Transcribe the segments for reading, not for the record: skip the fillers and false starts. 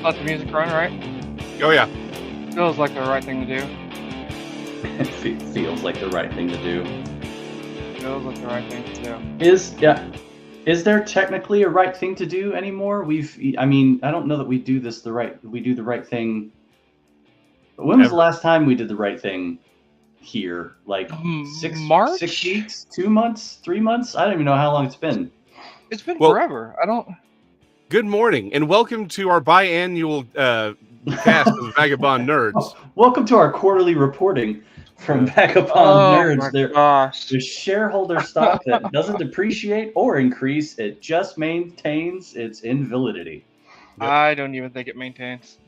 Let the music run, right? Oh yeah. Feels like the right thing to do. It feels like the right thing to do. Feels like the right thing to do. Is there technically a right thing to do anymore? I don't know that we do the right thing. When was the last time we did the right thing here? Like March? 6 weeks, 2 months, 3 months? I don't even know how long it's been. It's been forever. I don't. Good morning, and welcome to our biannual cast of Vagabond Nerds. Oh, welcome to our quarterly reporting from Vagabond Nerds. There's shareholder stock that doesn't depreciate or increase. It just maintains its invalidity. Yep. I don't even think it maintains.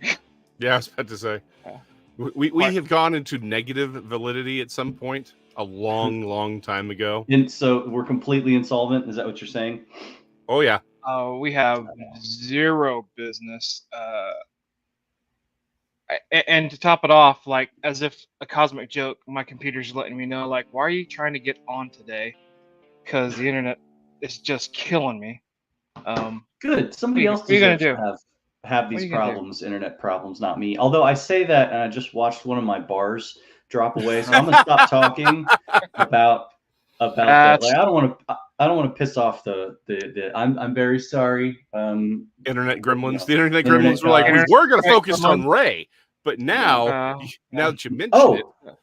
Yeah, I was about to say. We have gone into negative validity at some point a long time ago. And so we're completely insolvent? Is that what you're saying? Oh, yeah. We have zero business. And to top it off, like as if a cosmic joke, my computer's letting me know, like, why are you trying to get on today? Because the internet is just killing me. Good. Somebody else deserves to have these problems, internet problems, not me. Although I say that, and I just watched one of my bars drop away, so I'm gonna stop talking about that. Like, I don't want to piss off the I'm very sorry. Internet gremlins. The internet gremlins were like, we were going to focus on Ray, but now that you mention it.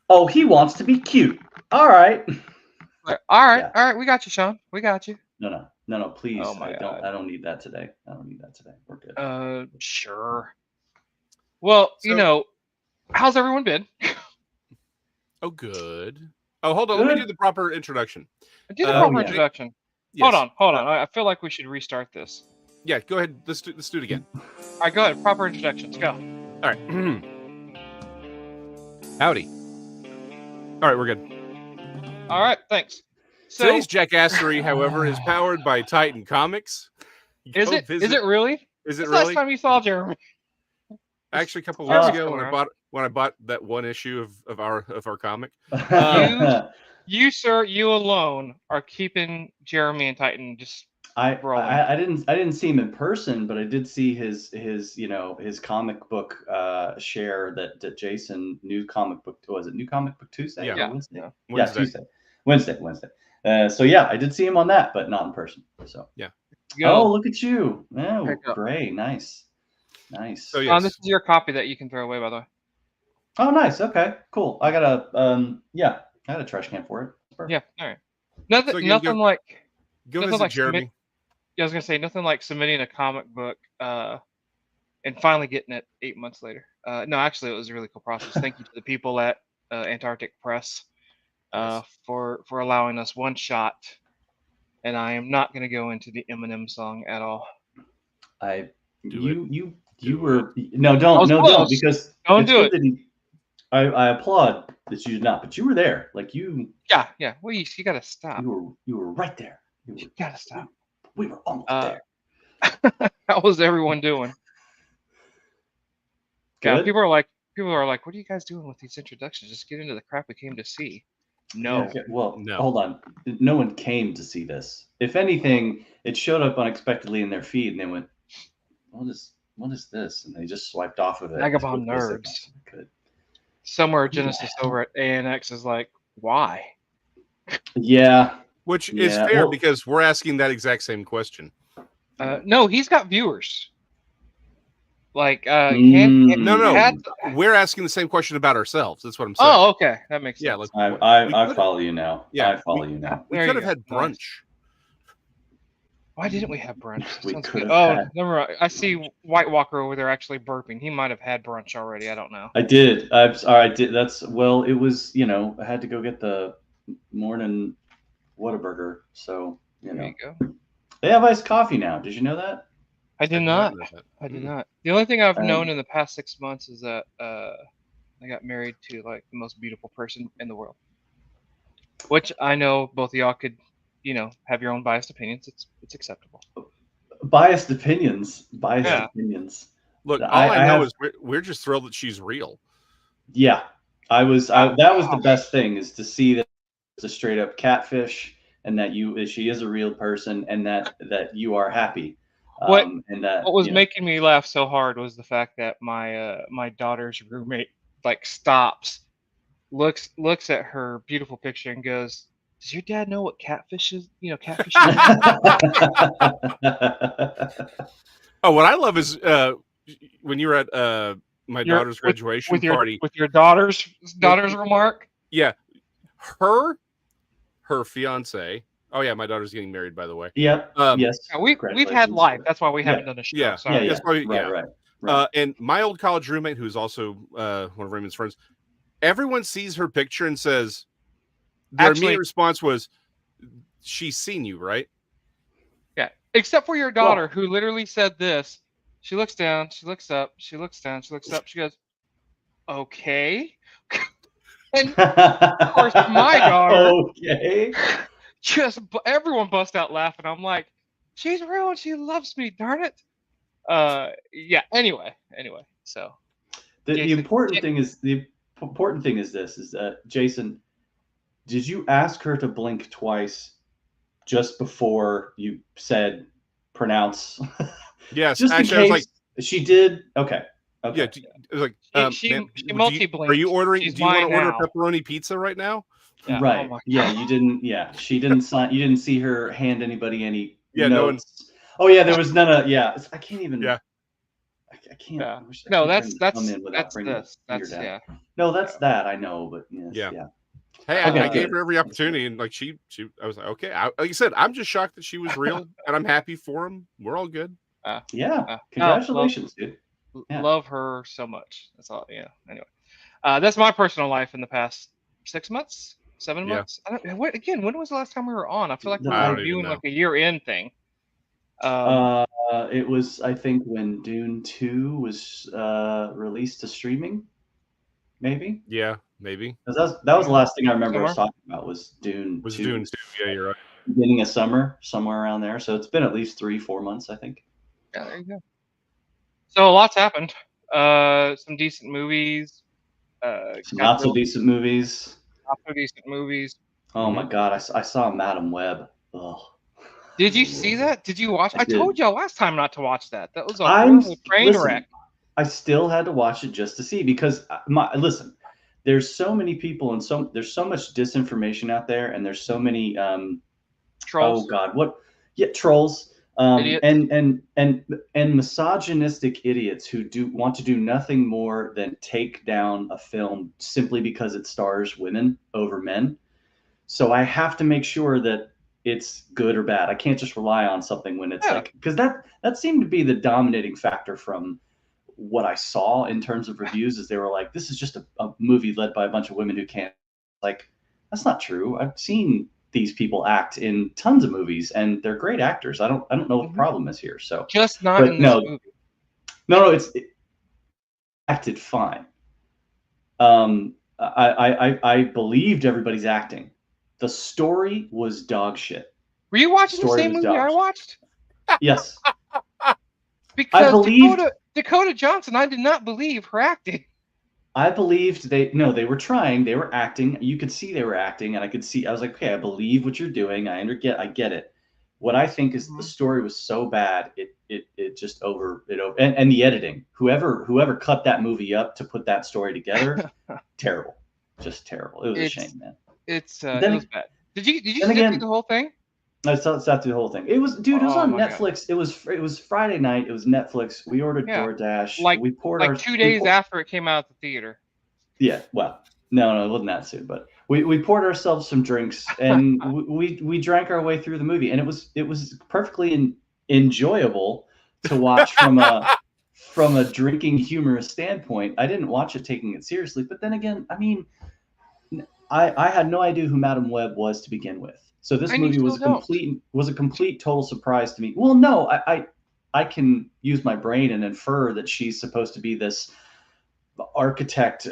Oh, he wants to be cute. All right. All right. We got you, Sean. We got you. No, please. Oh I don't need that today. We're good. Sure. Well, so, how's everyone been? Oh, good. Oh, hold on. Let me do the proper introduction. Do the proper introduction. Yes. Hold on. I feel like we should restart this. Yeah, go ahead. Let's do it again. All right, go ahead. Proper introductions. Go. All right. Howdy. All right, we're good. All right, thanks. So, today's jackassery, however, is powered by Titan Comics. Is it really? Is it really? Last time you saw Jeremy? Actually, a couple of weeks ago when I bought that one issue of our comic. You alone are keeping Jeremy and Titan just. I didn't see him in person, but I did see his comic book share that Jason New Comic Book Tuesday? Yeah. Wednesday. So yeah, I did see him on that, but not in person. So yeah. Oh, look at you! Oh, great, nice. So yes. This is your copy that you can throw away, by the way. Oh, nice. Okay, cool. I got a trash can for it. Yeah. All right. Nothing like Jeremy. I was gonna say nothing like submitting a comic book and finally getting it 8 months later. No, actually, it was a really cool process. Thank you to the people at Antarctic Press for allowing us one shot. And I am not going to go into the Eminem song at all. Don't because don't do it. I applaud that you did not, but you were there. Like you. Yeah. Well, you got to stop. You were right there. You got to stop. We were almost there. How was everyone doing? Good. Yeah, people are like, what are you guys doing with these introductions? Just get into the crap we came to see. No. Okay, well, no. Hold on. No one came to see this. If anything, it showed up unexpectedly in their feed, and they went, "What is this?" And they just swiped off of it. Vagabond Nerds. Somewhere Genesis over at ANX is like, why? Yeah. Which is fair because we're asking that exact same question. No, he's got viewers. Like, we're asking the same question about ourselves. That's what I'm saying. Oh, okay, that makes sense. Yeah, I follow you now. Yeah, I follow you now. We could have had brunch. Why didn't we have brunch? We could have. Oh, never mind. I see White Walker over there actually burping. He might have had brunch already. I don't know. I did. I did. It was. I had to go get the morning Whataburger. So there you go. They have iced coffee now. Did you know that? I did not. I did not. The only thing I've known in the past 6 months is that I got married to like the most beautiful person in the world, which I know both of y'all could have your own biased opinions. It's acceptable. Biased opinions. Opinions. Look, all I know is we're just thrilled that she's real. Yeah, that was the best thing, is to see that it's a straight up catfish, and that she is a real person, and that you are happy. What was making me laugh so hard was the fact that my daughter's roommate stops, looks at her beautiful picture and goes, "Does your dad know what catfish is? Catfish." Oh, what I love is when you were at my daughter's graduation party with your daughter's remark. Yeah, her fiance. Oh yeah, my daughter's getting married, by the way. Yeah. Yes. We've had life. That's why we haven't done a show. Yeah. Sorry. That's why, Right. And my old college roommate, who's also one of Raymond's friends, everyone sees her picture and says, their immediate response was, "She's seen you, right?" Yeah. Except for your daughter, who literally said this. She looks down, she looks up, she looks down, she looks up, she goes, "Okay." And of course, my daughter, okay, just everyone bust out laughing. I'm like, she's real and she loves me, darn it. Yeah. Anyway. So the important thing is this: is that, Jason, did you ask her to blink twice just before you said pronounce? Yes. Just actually, in case I was like, she did. Okay. Yeah. It was like, she multi-blinked. Are you ordering? She's do you want to order now. pepperoni pizza right now? Yeah. Right. Yeah. You didn't. Yeah. She didn't sign. You didn't see her hand anybody any notes. No one. Oh yeah. There was none of. Yeah. I can't even. Yeah. I can't. Yeah. No, that's that. No, that's that. I know, but yes, yeah. Hey, I gave her every opportunity, and like I was like, okay. Like you said, I'm just shocked that she was real, and I'm happy for him. We're all good. Congratulations, dude. Yeah. Love her so much. That's all. Yeah. Anyway, that's my personal life in the past 6 months, 7 months. When was the last time we were on? I feel like we were doing like a year-end thing. It was, I think, when Dune 2 was released to streaming. Maybe. Yeah, maybe. That was the last thing I remember us talking about was Dune. Dune 2. Yeah, you're right. Beginning of summer, somewhere around there. So it's been at least 3-4 months, I think. Yeah, there you go. So a lot's happened. Some decent movies. Some not so decent movies. Not so decent movies. Oh my God, I saw Madam Web. Ugh. Did you see that? Did you watch? I told you last time not to watch that. That was a train wreck. I still had to watch it just to see, because listen, there's so many people and there's so much disinformation out there, and there's so many trolls. Oh God, what? Yeah, trolls. And misogynistic idiots who want to do nothing more than take down a film simply because it stars women over men. So I have to make sure that it's good or bad. I can't just rely on something when it's because that seemed to be the dominating factor from what I saw in terms of reviews, is they were like, this is just a movie led by a bunch of women who can't. Like, that's not true. I've seen these people act in tons of movies, and they're great actors. I don't know what the problem is here. So just not in this movie. No, it acted fine. I believed everybody's acting. The story was dog shit. Were you watching the same movie I watched? Yes. Because I believed Dakota Johnson, I did not believe her acting. I believed they were trying, they were acting. You could see they were acting, and I was like, okay, I believe what you're doing. I get it. What I think is the story was so bad, it just and the editing. Whoever cut that movie up to put that story together, terrible. Just terrible. It was a shame, man. It was bad. Did you sit through the whole thing? I sat through the whole thing. It was on Netflix. God. It was Friday night. It was Netflix. We ordered DoorDash. We poured 2 days after it came out at the theater. Yeah, well, no, it wasn't that soon, but we poured ourselves some drinks, and we drank our way through the movie, and it was perfectly enjoyable to watch from a drinking humorous standpoint. I didn't watch it taking it seriously, but then again, I mean, I had no idea who Madam Web was to begin with. So this movie was a complete total surprise to me. Well, no, I can use my brain and infer that she's supposed to be this architect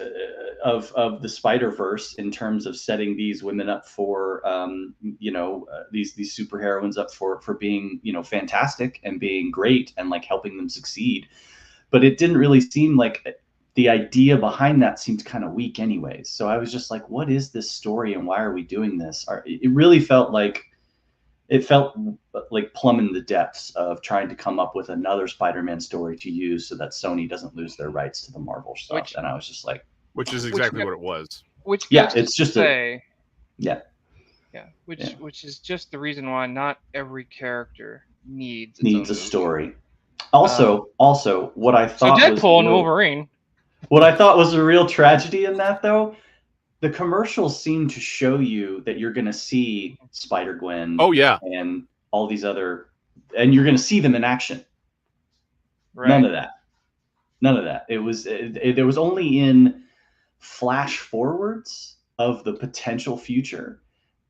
of the Spider-Verse in terms of setting these women up for these superheroines up for being fantastic and being great and like helping them succeed. But it didn't really seem like the idea behind that seemed kind of weak anyways. So I was just like, what is this story and why are we doing this? It really felt like plumbing the depths of trying to come up with another Spider-Man story to use so that Sony doesn't lose their rights to the Marvel stuff. And I was just like, which is exactly what it was. Which it's just which is just the reason why not every character needs a story. Also, what I thought Deadpool and Wolverine. What I thought was a real tragedy in that, though, the commercials seem to show you that you're going to see Spider-Gwen. Oh yeah, and all these other, and you're going to see them in action. Right. None of that. It was there was only in flash forwards of the potential future.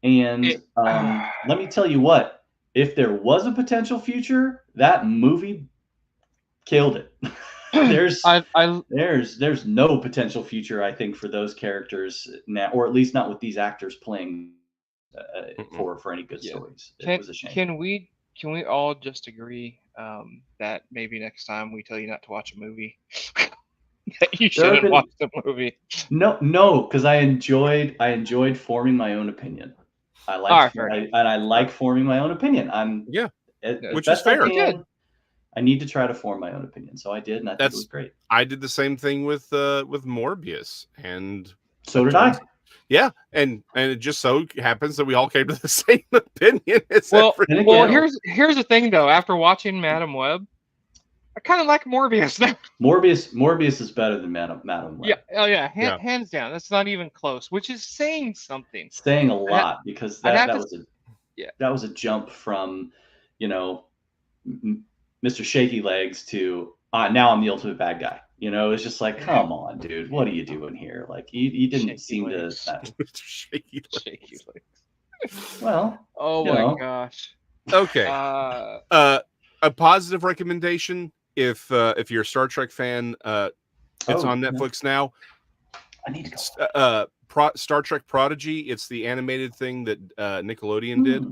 And let me tell you what, if there was a potential future, that movie killed it. There's no potential future, I think, for those characters now, or at least not with these actors playing for any good stories. It was a shame. Can we all just agree that maybe next time we tell you not to watch a movie, that you shouldn't watch the movie? No, because I enjoyed forming my own opinion. I like forming my own opinion. Which is fair. I need to try to form my own opinion, so I did, and I think it was great. I did the same thing with Morbius, and so did I. Yeah, and it just so happens that we all came to the same opinion. Well, here's the thing though. After watching Madam Web, I kind of like Morbius now. Morbius is better than Madam Web. Yeah, hands down. That's not even close, which is saying something. Saying a lot, because that was a jump from, Mr. Shaky Legs to now I'm the ultimate bad guy. It's just like, come on, dude, what are you doing here? Like, you didn't seem to. Shaky legs. Well, oh my gosh. Okay. A positive recommendation if you're a Star Trek fan, it's on Netflix now. I need to go. Star Trek Prodigy. It's the animated thing that Nickelodeon did.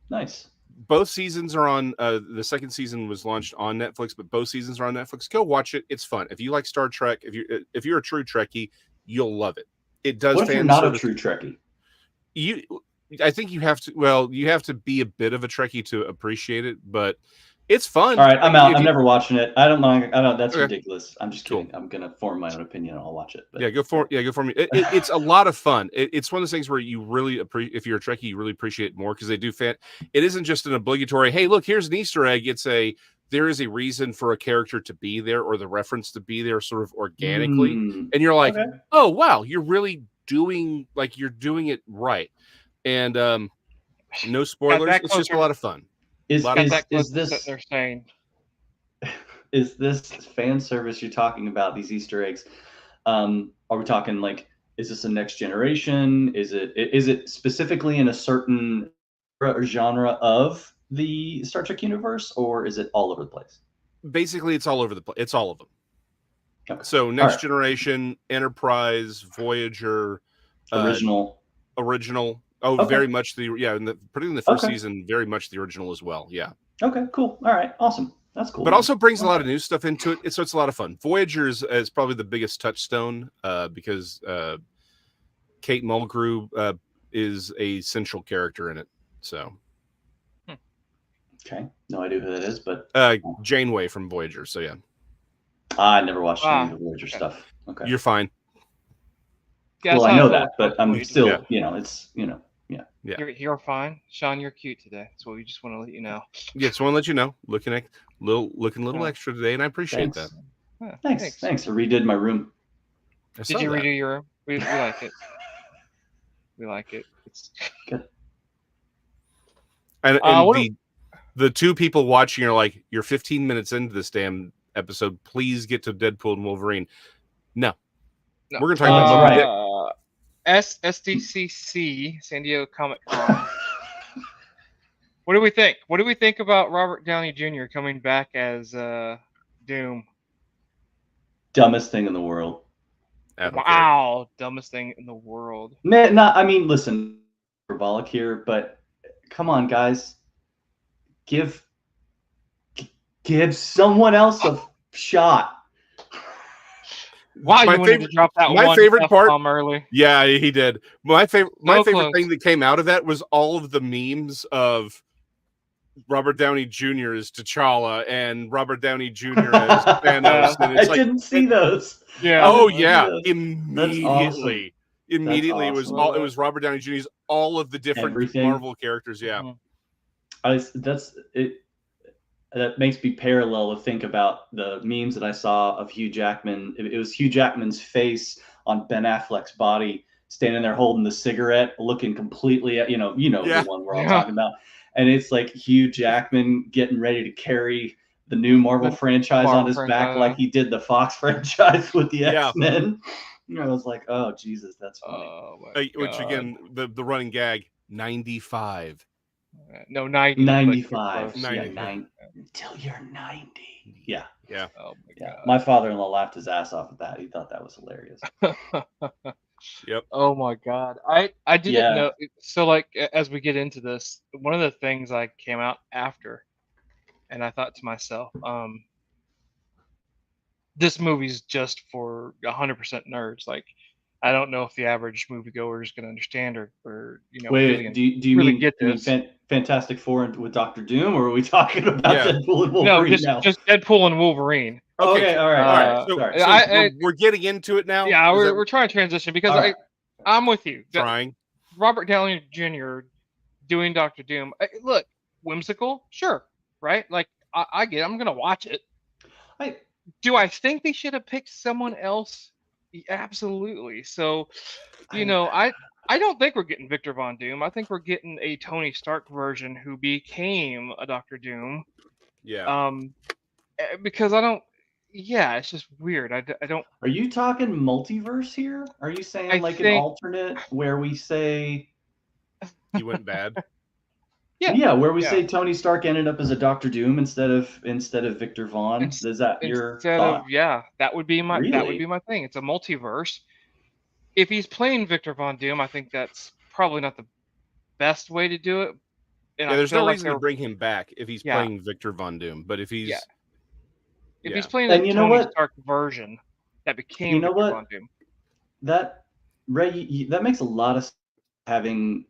Nice. Both seasons are on. The second season was launched on Netflix, but both seasons are on Netflix. Go watch it. It's fun. If you like Star Trek, if you're a true Trekkie, you'll love it. It does. What if you're not a true Trekkie? I think you have to. Well, you have to be a bit of a Trekkie to appreciate it, but it's fun. All right, I'm out. I'm never watching it. I don't mind. That's ridiculous. I'm just kidding. Cool. I'm gonna form my own opinion and I'll watch it. But. Go for me. It's a lot of fun. It's one of those things where you really if you're a Trekkie, you really appreciate it more because they do It isn't just an obligatory. Hey, look, here's an Easter egg. There is a reason for a character to be there or the reference to be there, sort of organically, and you're like, oh wow, you're really doing it right, and no spoilers. It's just a lot of fun. Is this they're saying? Is this fan service you're talking about? These Easter eggs? Are we talking like? Is this a next generation? Is it specifically in a certain genre of the Star Trek universe, or is it all over the place? Basically, it's all over the place. It's all of them. Okay. So next generation, Enterprise, Voyager, original. Oh, okay. Very much particularly in the first season, very much the original as well. Yeah. Okay, cool. All right, awesome. That's cool. But also brings a lot of new stuff into it. So it's a lot of fun. Voyager is probably the biggest touchstone because Kate Mulgrew is a central character in it. So. Okay, no idea who that is, but Janeway from Voyager. So yeah. I never watched any of the Voyager stuff. Okay, you're fine. Yeah, well, I know that, but I'm still, it's. Yeah. You're fine, Sean. You're cute today. That's what we just want to let you know. Yeah, just want to let you know. Looking a little extra today, and I appreciate that. Yeah, thanks. I redid my room. Did you redo your room? We like it. We like it. It's good. And the two people watching are like, you're 15 minutes into this damn episode. Please get to Deadpool and Wolverine. No. We're going to talk about SDCC, San Diego Comic-Con. What do we think? What do we think about Robert Downey Jr. coming back as Doom? Dumbest thing in the world. Wow, dumbest thing in the world. Man, I mean, listen, hyperbolic here, but come on, guys, give someone else a shot. Wow, you wanted to drop that my one favorite part F-bomb early. Yeah, he did. My favorite thing that came out of that was all of the memes of Robert Downey Jr. as T'Challa and Robert Downey Jr. as Thanos. And it's I didn't see those. Yeah. Oh yeah, That's awesome. Immediately That's it awesome. was Robert Downey Jr.'s all of the different Marvel characters. Yeah, that's it. That makes me parallel to think about the memes that I saw of Hugh Jackman. It was Hugh Jackman's face on Ben Affleck's body, standing there holding the cigarette, looking completely, the one we're all talking about. And it's like Hugh Jackman getting ready to carry the new Marvel franchise on his back, like he did the Fox franchise with the X-Men. I was like, oh Jesus, that's funny. Which again, the running gag, 95. No, 90. 95. Yeah, until you're 90. Yeah. Yeah. Oh my God. My father-in-law laughed his ass off at that. He thought that was hilarious. Yep. Oh my God. I didn't know. So like, as we get into this, one of the things I came out after, and I thought to myself, this movie's just for 100% nerds. Like, I don't know if the average moviegoer is going to understand or Wait, do you really mean, get this. Fantastic Four with Doctor Doom, or are we talking about Deadpool and Wolverine now? Just Deadpool and Wolverine. Okay, all right. So we're getting into it now. Yeah, we're trying to transition because I'm with you. Trying. Robert Downey Jr. doing Doctor Doom. Look, whimsical, sure, right? Like I get it. I'm gonna watch it. Do I think they should have picked someone else? Absolutely. So, I don't think we're getting Victor Von Doom. I think we're getting a Tony Stark version who became a Doctor Doom. Yeah. Because I don't. Yeah, it's just weird. I don't. Are you talking multiverse here? Are you saying an alternate where we say he went bad? Yeah, where we say Tony Stark ended up as a Doctor Doom instead of Victor Von. Is that your thought? That would be my thing. It's a multiverse. If he's playing Victor Von Doom, I think that's probably not the best way to do it. And there's no reason to bring him back if he's playing Victor Von Doom. But if he's if he's playing the Tony Stark version that became Victor Von Doom, that makes a lot of sense, having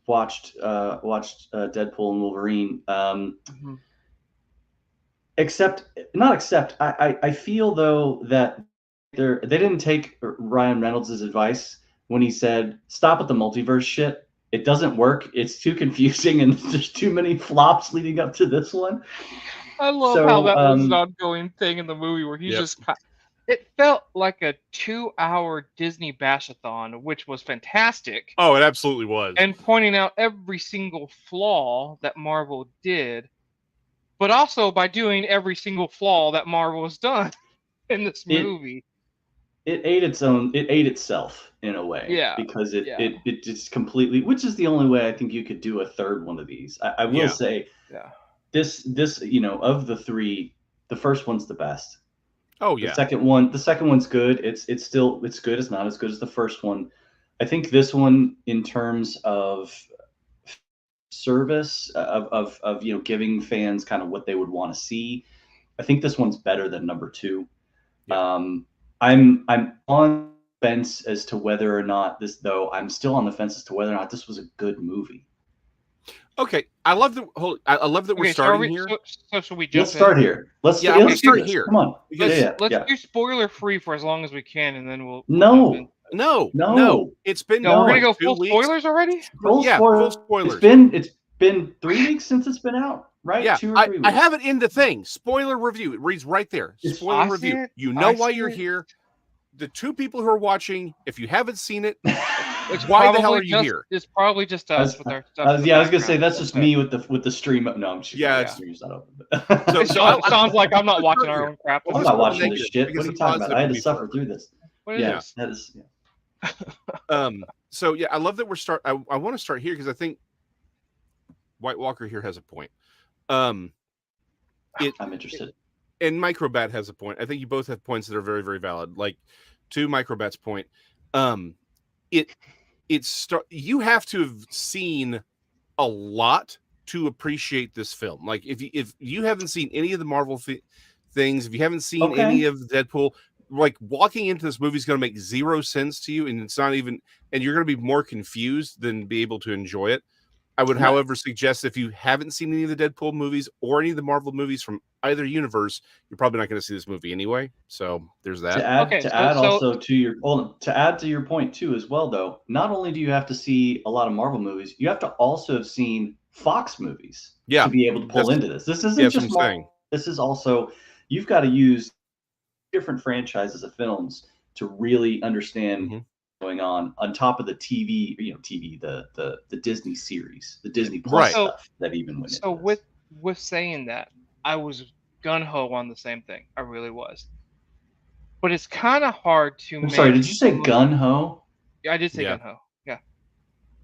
watched Deadpool and Wolverine. I feel though that they didn't take Ryan Reynolds' advice when he said stop with the multiverse shit. It doesn't work. It's too confusing, and there's too many flops leading up to this one. I love how that was an ongoing thing in the movie where he just. It felt like a 2-hour Disney bash-a-thon, which was fantastic. Oh, it absolutely was. And pointing out every single flaw that Marvel did, but also by doing every single flaw that Marvel has done in this movie. It ate itself in a way. Yeah. Because it just completely, which is the only way I think you could do a third one of these. I will say, this of the three, the first one's the best. Oh yeah. The second one's good. It's good. It's not as good as the first one. I think this one, in terms of service of giving fans kind of what they would want to see, I think this one's better than number 2. Yeah. I'm on the fence as to whether or not this, though. I'm still on the fence as to whether or not this was a good movie. Okay, I love that we're starting here. So should we jump Let's start here. Let's start here. Come on. Let's do spoiler free for as long as we can, and then we'll. No. It's been. No, we're gonna go full spoilers already. Full spoilers. It's been 3 weeks since it's been out, right? Yeah, 2 or 3 weeks. I have it in the thing. Spoiler review. It reads right there. Spoiler review. You know why you're here. The 2 people who are watching, if you haven't seen it, why the hell are you here? It's probably just us with our stuff. I was gonna say that's just me with the stream. No, I'm just the stream's not open. So it sounds like I'm not watching our own crap. I'm not watching this shit. What are you talking about? I had to suffer through this. What is this? So I love that we're I want to start here because I think White Walker here has a point. I'm interested. And Microbat has a point. I think you both have points that are very, very valid. Like, Microbat's point, you have to have seen a lot to appreciate this film. Like if you haven't seen any of the Marvel things, if you haven't seen any of Deadpool, like walking into this movie is going to make zero sense to you, and it's not even, and you're going to be more confused than be able to enjoy it. I would, however, suggest if you haven't seen any of the Deadpool movies or any of the Marvel movies from either universe, you're probably not going to see this movie anyway. So there's that. To add to your point too, as well, though, not only do you have to see a lot of Marvel movies, you have to also have seen Fox movies to be able to pull into this. This isn't just Marvel. This is also, you've got to use different franchises of films to really understand what's going on top of the TV, the Disney series, the Disney Plus stuff that even went into this. with saying that, I was gun-ho on the same thing. I really was. But it's kind of hard to I'm sorry, did you say gun-ho? Yeah, I did say gun-ho. Yeah.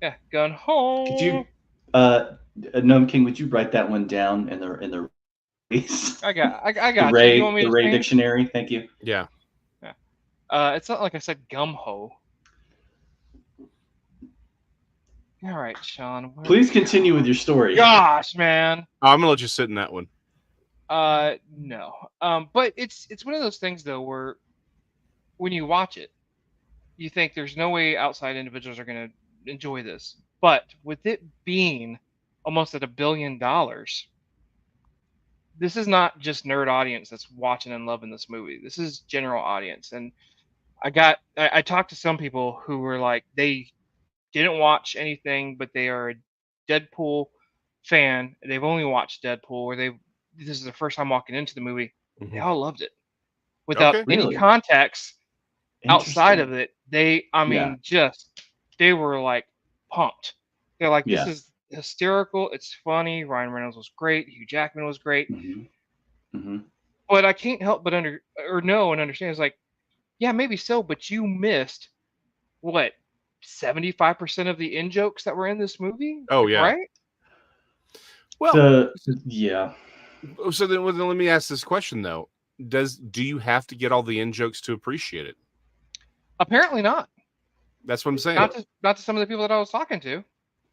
Yeah, gun-ho. Could you Gnome King, would you write that one down in the I got the Ray, you want me the Ray dictionary? Thank you. Yeah. It's not like I said gum-ho. All right, Sean. Please continue with your story. Gosh, man. I'm gonna let you sit in that one. No. But it's one of those things though where when you watch it, you think there's no way outside individuals are gonna enjoy this. But with it being almost at $1 billion, this is not just nerd audience that's watching and loving this movie. This is general audience. And I talked to some people who were like, they didn't watch anything, but they are a Deadpool fan. They've only watched Deadpool, or this is their first time walking into the movie. They all loved it without any context outside of it. They were like pumped. They're like, this is hysterical. It's funny. Ryan Reynolds was great. Hugh Jackman was great. But I can't help but understand. It's like, yeah, maybe so, but you missed what? 75% of the in jokes that were in this movie. Oh yeah, right. Well, So then let me ask this question though: do you have to get all the in jokes to appreciate it? Apparently not. That's what I'm saying. Not to some of the people that I was talking to.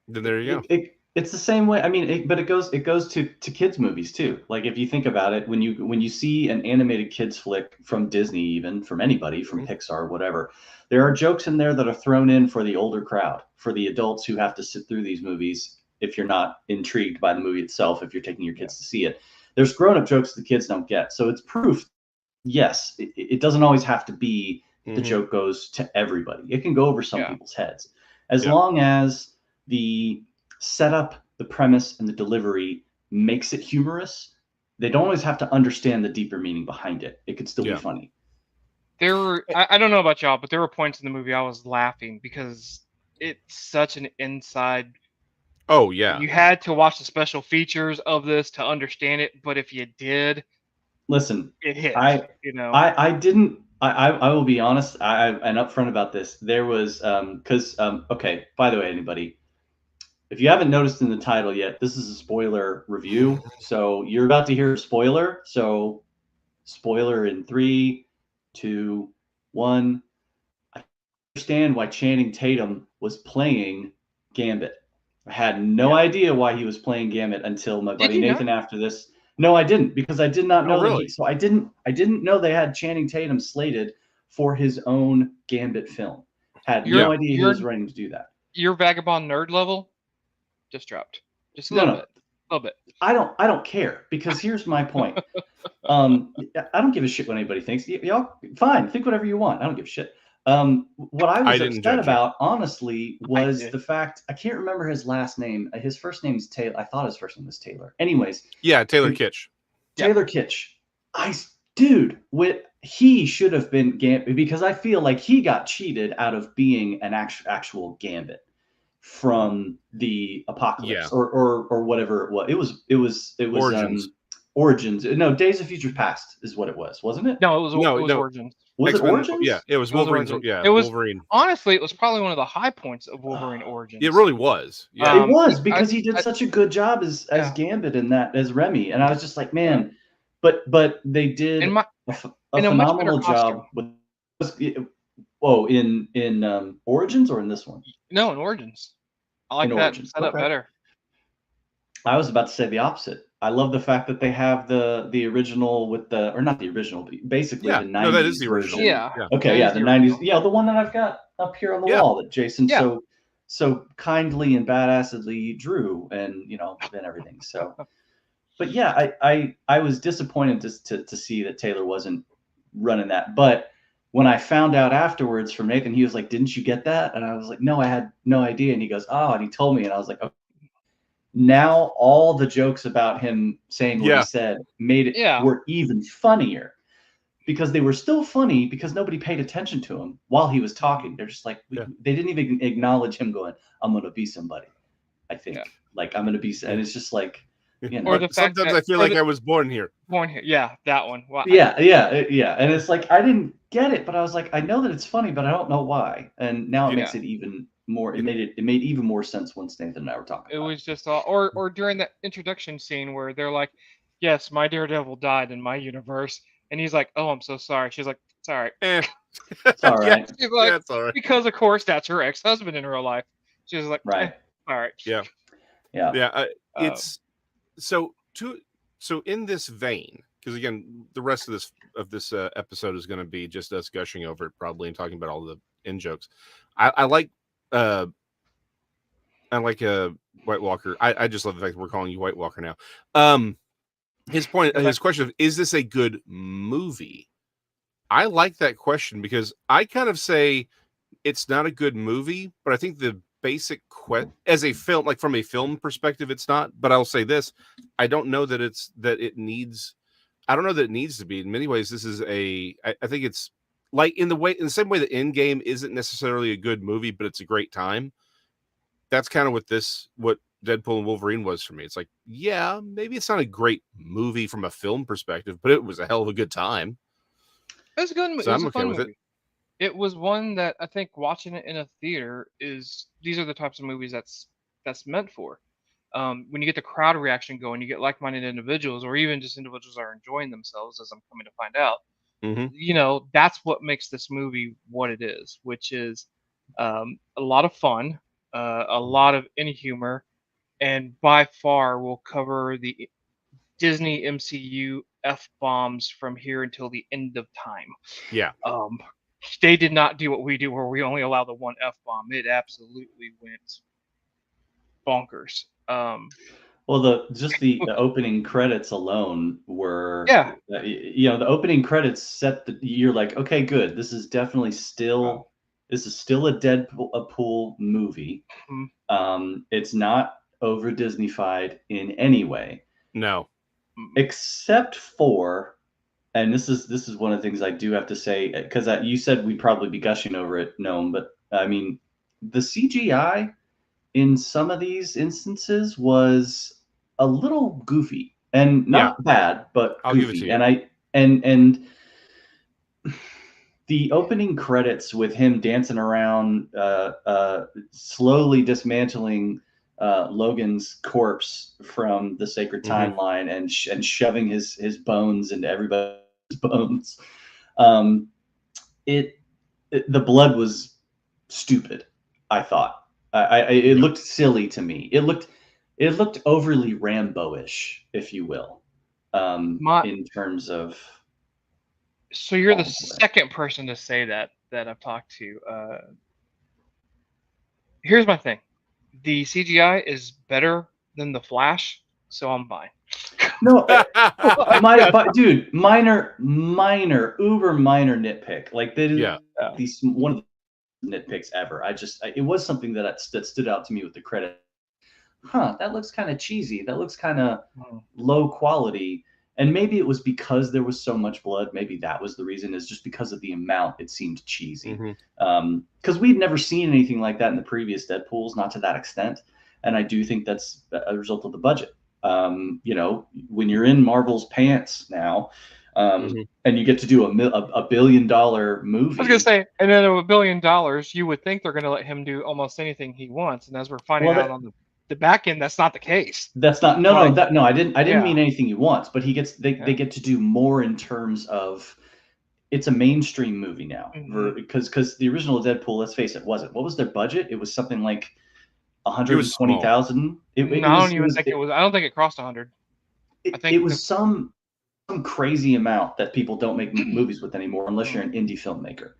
Then there you go. It's the same way. I mean, but it goes to kids movies too. Like if you think about it, when you see an animated kids flick from Disney, even from anybody, from Pixar, whatever, there are jokes in there that are thrown in for the older crowd, for the adults who have to sit through these movies. If you're not intrigued by the movie itself, if you're taking your kids to see it, there's grown-up jokes the kids don't get. So it's proof. Yes, it doesn't always have to be the joke goes to everybody. It can go over some people's heads, as long as the setup, the premise, and the delivery makes it humorous. They don't always have to understand the deeper meaning behind it. It could still be funny. There were, I don't know about y'all, but there were points in the movie I was laughing because it's such an inside. Oh yeah. You had to watch the special features of this to understand it, but if you did, listen, it hit. I didn't. I will be honest. And upfront about this. There was because okay. By the way, anybody, if you haven't noticed in the title yet, this is a spoiler review. So you're about to hear a spoiler. So spoiler in 3, 2, 1. I understand why Channing Tatum was playing Gambit. I had no idea why he was playing Gambit until my buddy Nathan after this. No, I didn't, because I did not know really? So I didn't know they had Channing Tatum slated for his own Gambit film. Had no idea he was ready to do that. Your vagabond nerd level just dropped. Just a little bit. A little bit. I don't care, because here's my point. I don't give a shit what anybody thinks. Y'all fine, think whatever you want. I don't give a shit. What I was upset about, honestly, was the fact I can't remember his last name. His first name is Taylor. I thought his first name was Taylor. Anyways, Taylor Kitsch. Taylor Kitsch. He should have been Gambit, because I feel like he got cheated out of being an actual Gambit from the Apocalypse or whatever it was. It was Origins. No, Days of Future Past is what it was, wasn't it? No, it was Origins. Was it Origins? Yeah, it was Wolverine. Yeah, it was Wolverine. Honestly, it was probably one of the high points of Wolverine Origins. It really was. Yeah, it was, because he did such a good job as Gambit in that, as Remy, and I was just like, man. But they did a phenomenal job with. Whoa, in Origins or in this one? No, in Origins. I like that setup better. I was about to say the opposite. I love the fact that they have the original with the, or not the original, but basically the 90s that is the original version. Yeah. Okay, yeah, the 90s. Yeah, the one that I've got up here on the wall that Jason so kindly and badassedly drew, and and everything. So, but yeah, I was disappointed to see that Taylor wasn't running that. But when I found out afterwards from Nathan, he was like, "Didn't you get that?" And I was like, "No, I had no idea." And he goes, "Oh," and he told me, and I was like, "Okay." Now all the jokes about him saying what he said made it were even funnier, because they were still funny because nobody paid attention to him while he was talking. They're just like, they didn't even acknowledge him going, "I'm going to be somebody." I think like I'm going to be, and it's just like, Or the fact sometimes I feel like I was born here. Born here. Yeah, that one. Wow. Yeah. And it's like, I didn't get it, but I was like, I know that it's funny, but I don't know why. And now it makes it even more. It made even more sense once Nathan and I were talking. It was just or during that introduction scene where they're like, "Yes, my Daredevil died in my universe," and he's like, "Oh, I'm so sorry." She's like, "It's all right." It's all right. She's like, it's all right. Because of course that's her ex-husband in real life. She's like, right. All right. Yeah. It's so in this vein, because again, the rest of this episode is going to be just us gushing over it probably and talking about all the in jokes. I like White Walker. I just love the fact that we're calling you White Walker now. His question of, is this a good movie? I like that question because I kind of say it's not a good movie, but I think the basic as a film, like from a film perspective, it's not. But I'll say this: I don't know that it needs to be. In many ways, this is I think it's like in the same way that Endgame isn't necessarily a good movie, but it's a great time. That's kind of what Deadpool and Wolverine was for me. It's like, yeah, maybe it's not a great movie from a film perspective, but it was a hell of a good time. It was a good movie. So I'm okay with it. It was one that I think watching it in a theater these are the types of movies that's meant for. When you get the crowd reaction going, you get like-minded individuals, or even just individuals that are enjoying themselves, as I'm coming to find out. Mm-hmm. That's what makes this movie what it is, which is a lot of fun, a lot of humor, and by far will cover the Disney MCU F-bombs from here until the end of time. Yeah. They did not do what we do, where we only allow the one F-bomb. It absolutely went bonkers. Well, the opening credits alone were, the opening credits set you're like, okay, good. This is definitely still a Deadpool movie. Mm-hmm. It's not over Disneyfied in any way. No. Except for, and this is one of the things I do have to say, because you said we'd probably be gushing over it, Gnome, but I mean, the CGI in some of these instances was a little goofy, and not bad, but I'll goofy. give it to you. And the opening credits with him dancing around, slowly dismantling Logan's corpse from the sacred timeline, and shoving his bones into everybody's bones. The blood was stupid, I thought. It looked silly to me. It looked overly Rambo-ish, if you will, in terms of. So you're the second person to say that I've talked to. Here's my thing: the CGI is better than the Flash, so I'm fine. No, dude, minor, uber minor nitpick. Like these one of the nitpicks ever. It was something that stood out to me with the credit. That looks kind of cheesy. That looks kind of low quality. And maybe it was because there was so much blood. Maybe that was the reason. Is just because of the amount, it seemed cheesy. Because we'd never seen anything like that in the previous Deadpools, not to that extent. And I do think that's a result of the budget. When you're in Marvel's pants now, and you get to do a $1 billion movie. I was gonna say, and then $1 billion, you would think they're gonna let him do almost anything he wants. And as we're finding out on the back end, that's not the case. That's not I didn't mean anything he wants, but they get to do more in terms of it's a mainstream movie now. Because the original Deadpool, let's face it, wasn't. What was their budget? It was something like 120,000. I don't think it crossed 100. I think it was some crazy amount that people don't make movies with anymore unless you're an indie filmmaker.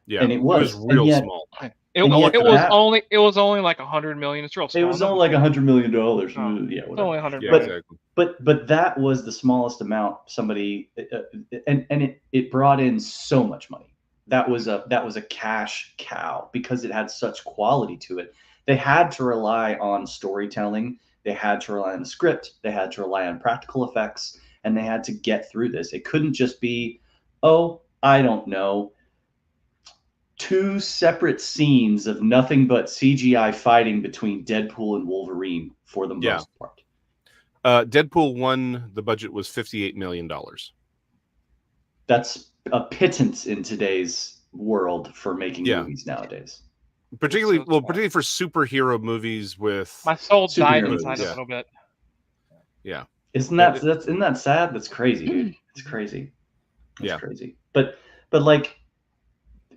Yeah, and it was real small. It was only like 100 million. It's real small. It was only like $100 million. Oh, yeah, whatever. It's only 100 Yeah, million. exactly. But that was the smallest amount somebody, and it brought in so much money. That was a cash cow because it had such quality to it. They had to rely on storytelling. They had to rely on the script. They had to rely on practical effects, and they had to get through this. It couldn't just be, oh, I don't know, 2 separate scenes of nothing but CGI fighting between Deadpool and Wolverine for the most part. Deadpool 1, the budget was $58 million. That's a pittance in today's world for making movies nowadays. Particularly for superhero movies with my soul died inside a little bit. Yeah. Isn't that sad? That's crazy, dude. It's crazy. It's crazy. But like,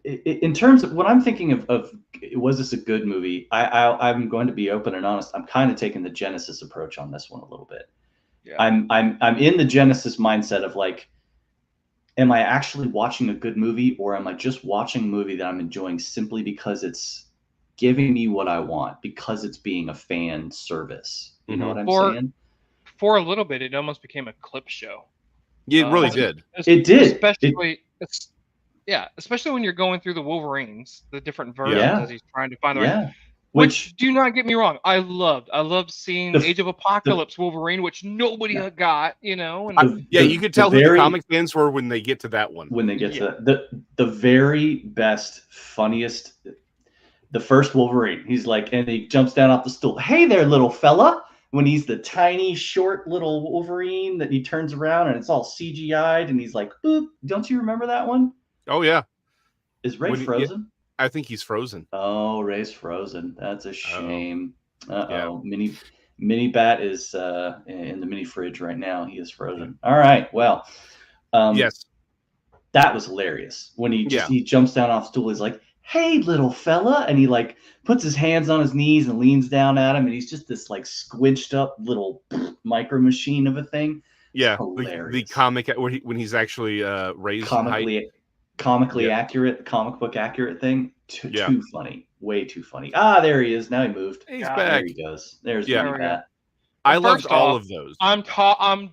in terms of what I'm thinking of, was this a good movie? I'm going to be open and honest. I'm kind of taking the Genesis approach on this one a little bit. Yeah. I'm in the Genesis mindset of like, am I actually watching a good movie, or am I just watching a movie that I'm enjoying simply because it's giving me what I want, because it's being a fan service? You know what I'm saying? For a little bit, it almost became a clip show. It really did. It did. Especially when you're going through the Wolverines, the different versions as he's trying to find the right. Which, do not get me wrong, I loved seeing Age of Apocalypse Wolverine, which nobody got, you know. And you could tell who the comic fans were when they get to that one. When they get to that, the very best, funniest, the first Wolverine, he's like, and he jumps down off the stool. Hey there, little fella. When he's the tiny, short little Wolverine that he turns around and it's all CGI'd, and he's like, boop. Don't you remember that one? Oh yeah. Is Ray frozen? I think he's frozen. Oh, Ray's frozen. That's a shame. Mini Bat is in the mini fridge right now. He is frozen. All right. Well, yes, that was hilarious when he jumps down off the stool. He's like, "Hey, little fella," and he like puts his hands on his knees and leans down at him, and he's just this like squinched up little micro machine of a thing. Yeah, the comic when he's actually raised comically accurate, comic book accurate thing. Too funny, way too funny. Ah, there he is. Now he moved. He's back. There he goes. There's Matt. I loved all of those. I'm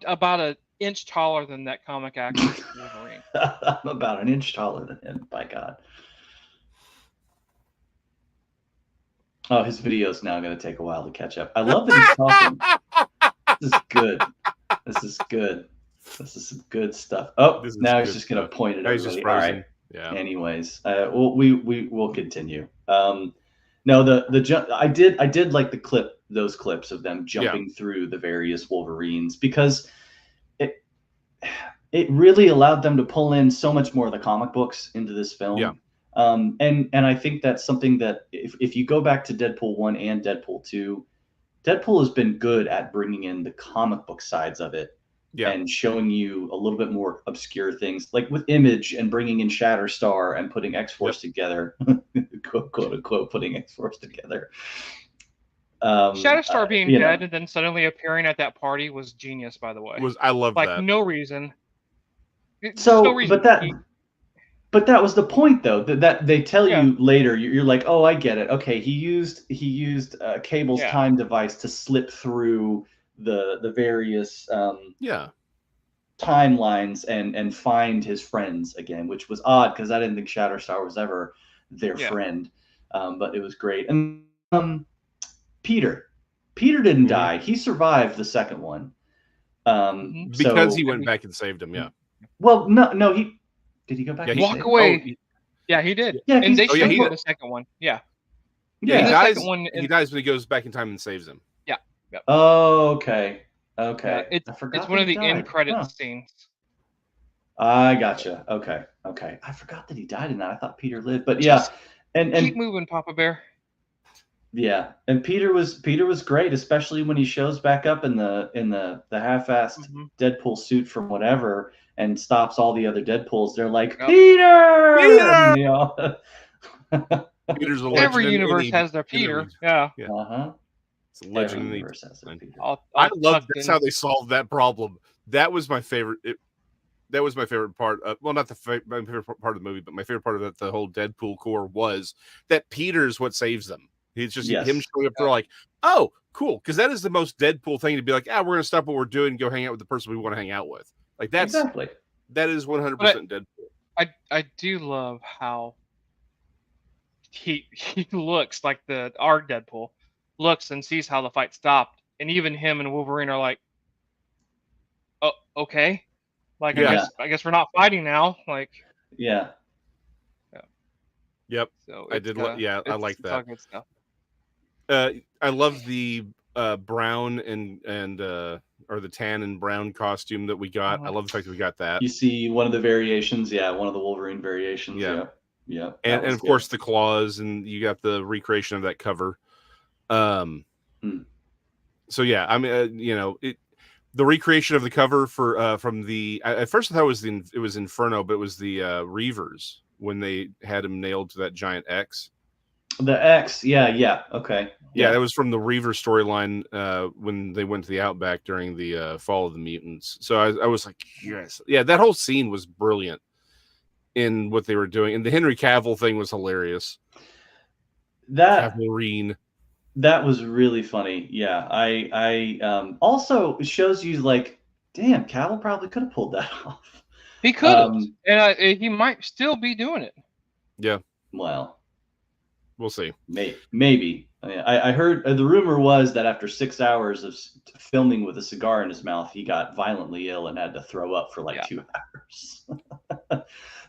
about an inch taller than that comic accurate Wolverine. I'm about an inch taller than him. By God. Oh, his video's now going to take a while to catch up. I love that he's talking. This is good. This is good. This is some good stuff. Oh, now he's just going to point at everybody. All right. Yeah. Anyways, we will continue. No, I did like those clips of them jumping through the various Wolverines, because it really allowed them to pull in so much more of the comic books into this film. Yeah. And I think that's something that if you go back to Deadpool 1 and Deadpool 2, Deadpool has been good at bringing in the comic book sides of it. Yeah. And showing you a little bit more obscure things, like with Image and bringing in Shatterstar and putting X-Force together, quote unquote, putting X-Force together. Shatterstar being dead and then suddenly appearing at that party was genius, by the way. I love that. Like no reason. But that was the point, though. That they tell you later. You're like, oh, I get it. Okay, he used Cable's time device to slip through the various timelines and find his friends again, which was odd because I didn't think Shatterstar was ever their friend, but it was great. And Peter didn't die. He survived the second one because he went back and saved him. Yeah. Well, no, he did. He go back? Walk away. Yeah, he did. Yeah, and they showed the second one. Yeah. Yeah, he dies when he goes back in time and saves him. Yep. Oh, okay. It's one of the end credit scenes. I gotcha. Okay. I forgot that he died in that. I thought Peter lived, but and keep moving, Papa Bear. Yeah, and Peter was great, especially when he shows back up in the half-assed Deadpool suit from whatever, and stops all the other Deadpools, they're like, Peter! Peter! You know? Peter's a legend. Every universe has their Peter. Yeah. Uh-huh. It's a legend. Every universe has their Peter. I love that's how they solved that problem. That was my favorite. That was my favorite part. Well, not my favorite part of the movie, but my favorite part of the whole Deadpool core was that Peter's what saves them. It's just him showing up. They're like, oh, cool, because that is the most Deadpool thing to be like, we're gonna stop what we're doing and go hang out with the person we want to hang out with. Like that's exactly. That is 100% Deadpool. I do love how he looks like our Deadpool looks and sees how the fight stopped, and even him and Wolverine are like, oh, okay. Like, I guess we're not fighting now. Like, yeah. Yep. So I did. I like that. All good stuff. I love the brown and or the tan and brown costume that we got. I love the fact that we got that. You see one of the variations, one of the Wolverine variations. Yeah. And of course the claws, and you got the recreation of that cover. So yeah, I mean, the recreation of the cover for from the at first I thought it was Inferno, but it was the Reavers when they had him nailed to that giant X. The X, yeah, okay. Yeah, that was from the Reaver storyline when they went to the Outback during the Fall of the Mutants. So I was like, yes. Yeah, that whole scene was brilliant in what they were doing. And the Henry Cavill thing was hilarious. Wolverine. That was really funny. Yeah, I also it shows you like, damn, Cavill probably could have pulled that off. He could have, and he might still be doing it. Yeah. Well, we'll see. Maybe. I heard the rumor was that after 6 hours of filming with a cigar in his mouth, he got violently ill and had to throw up for 2 hours.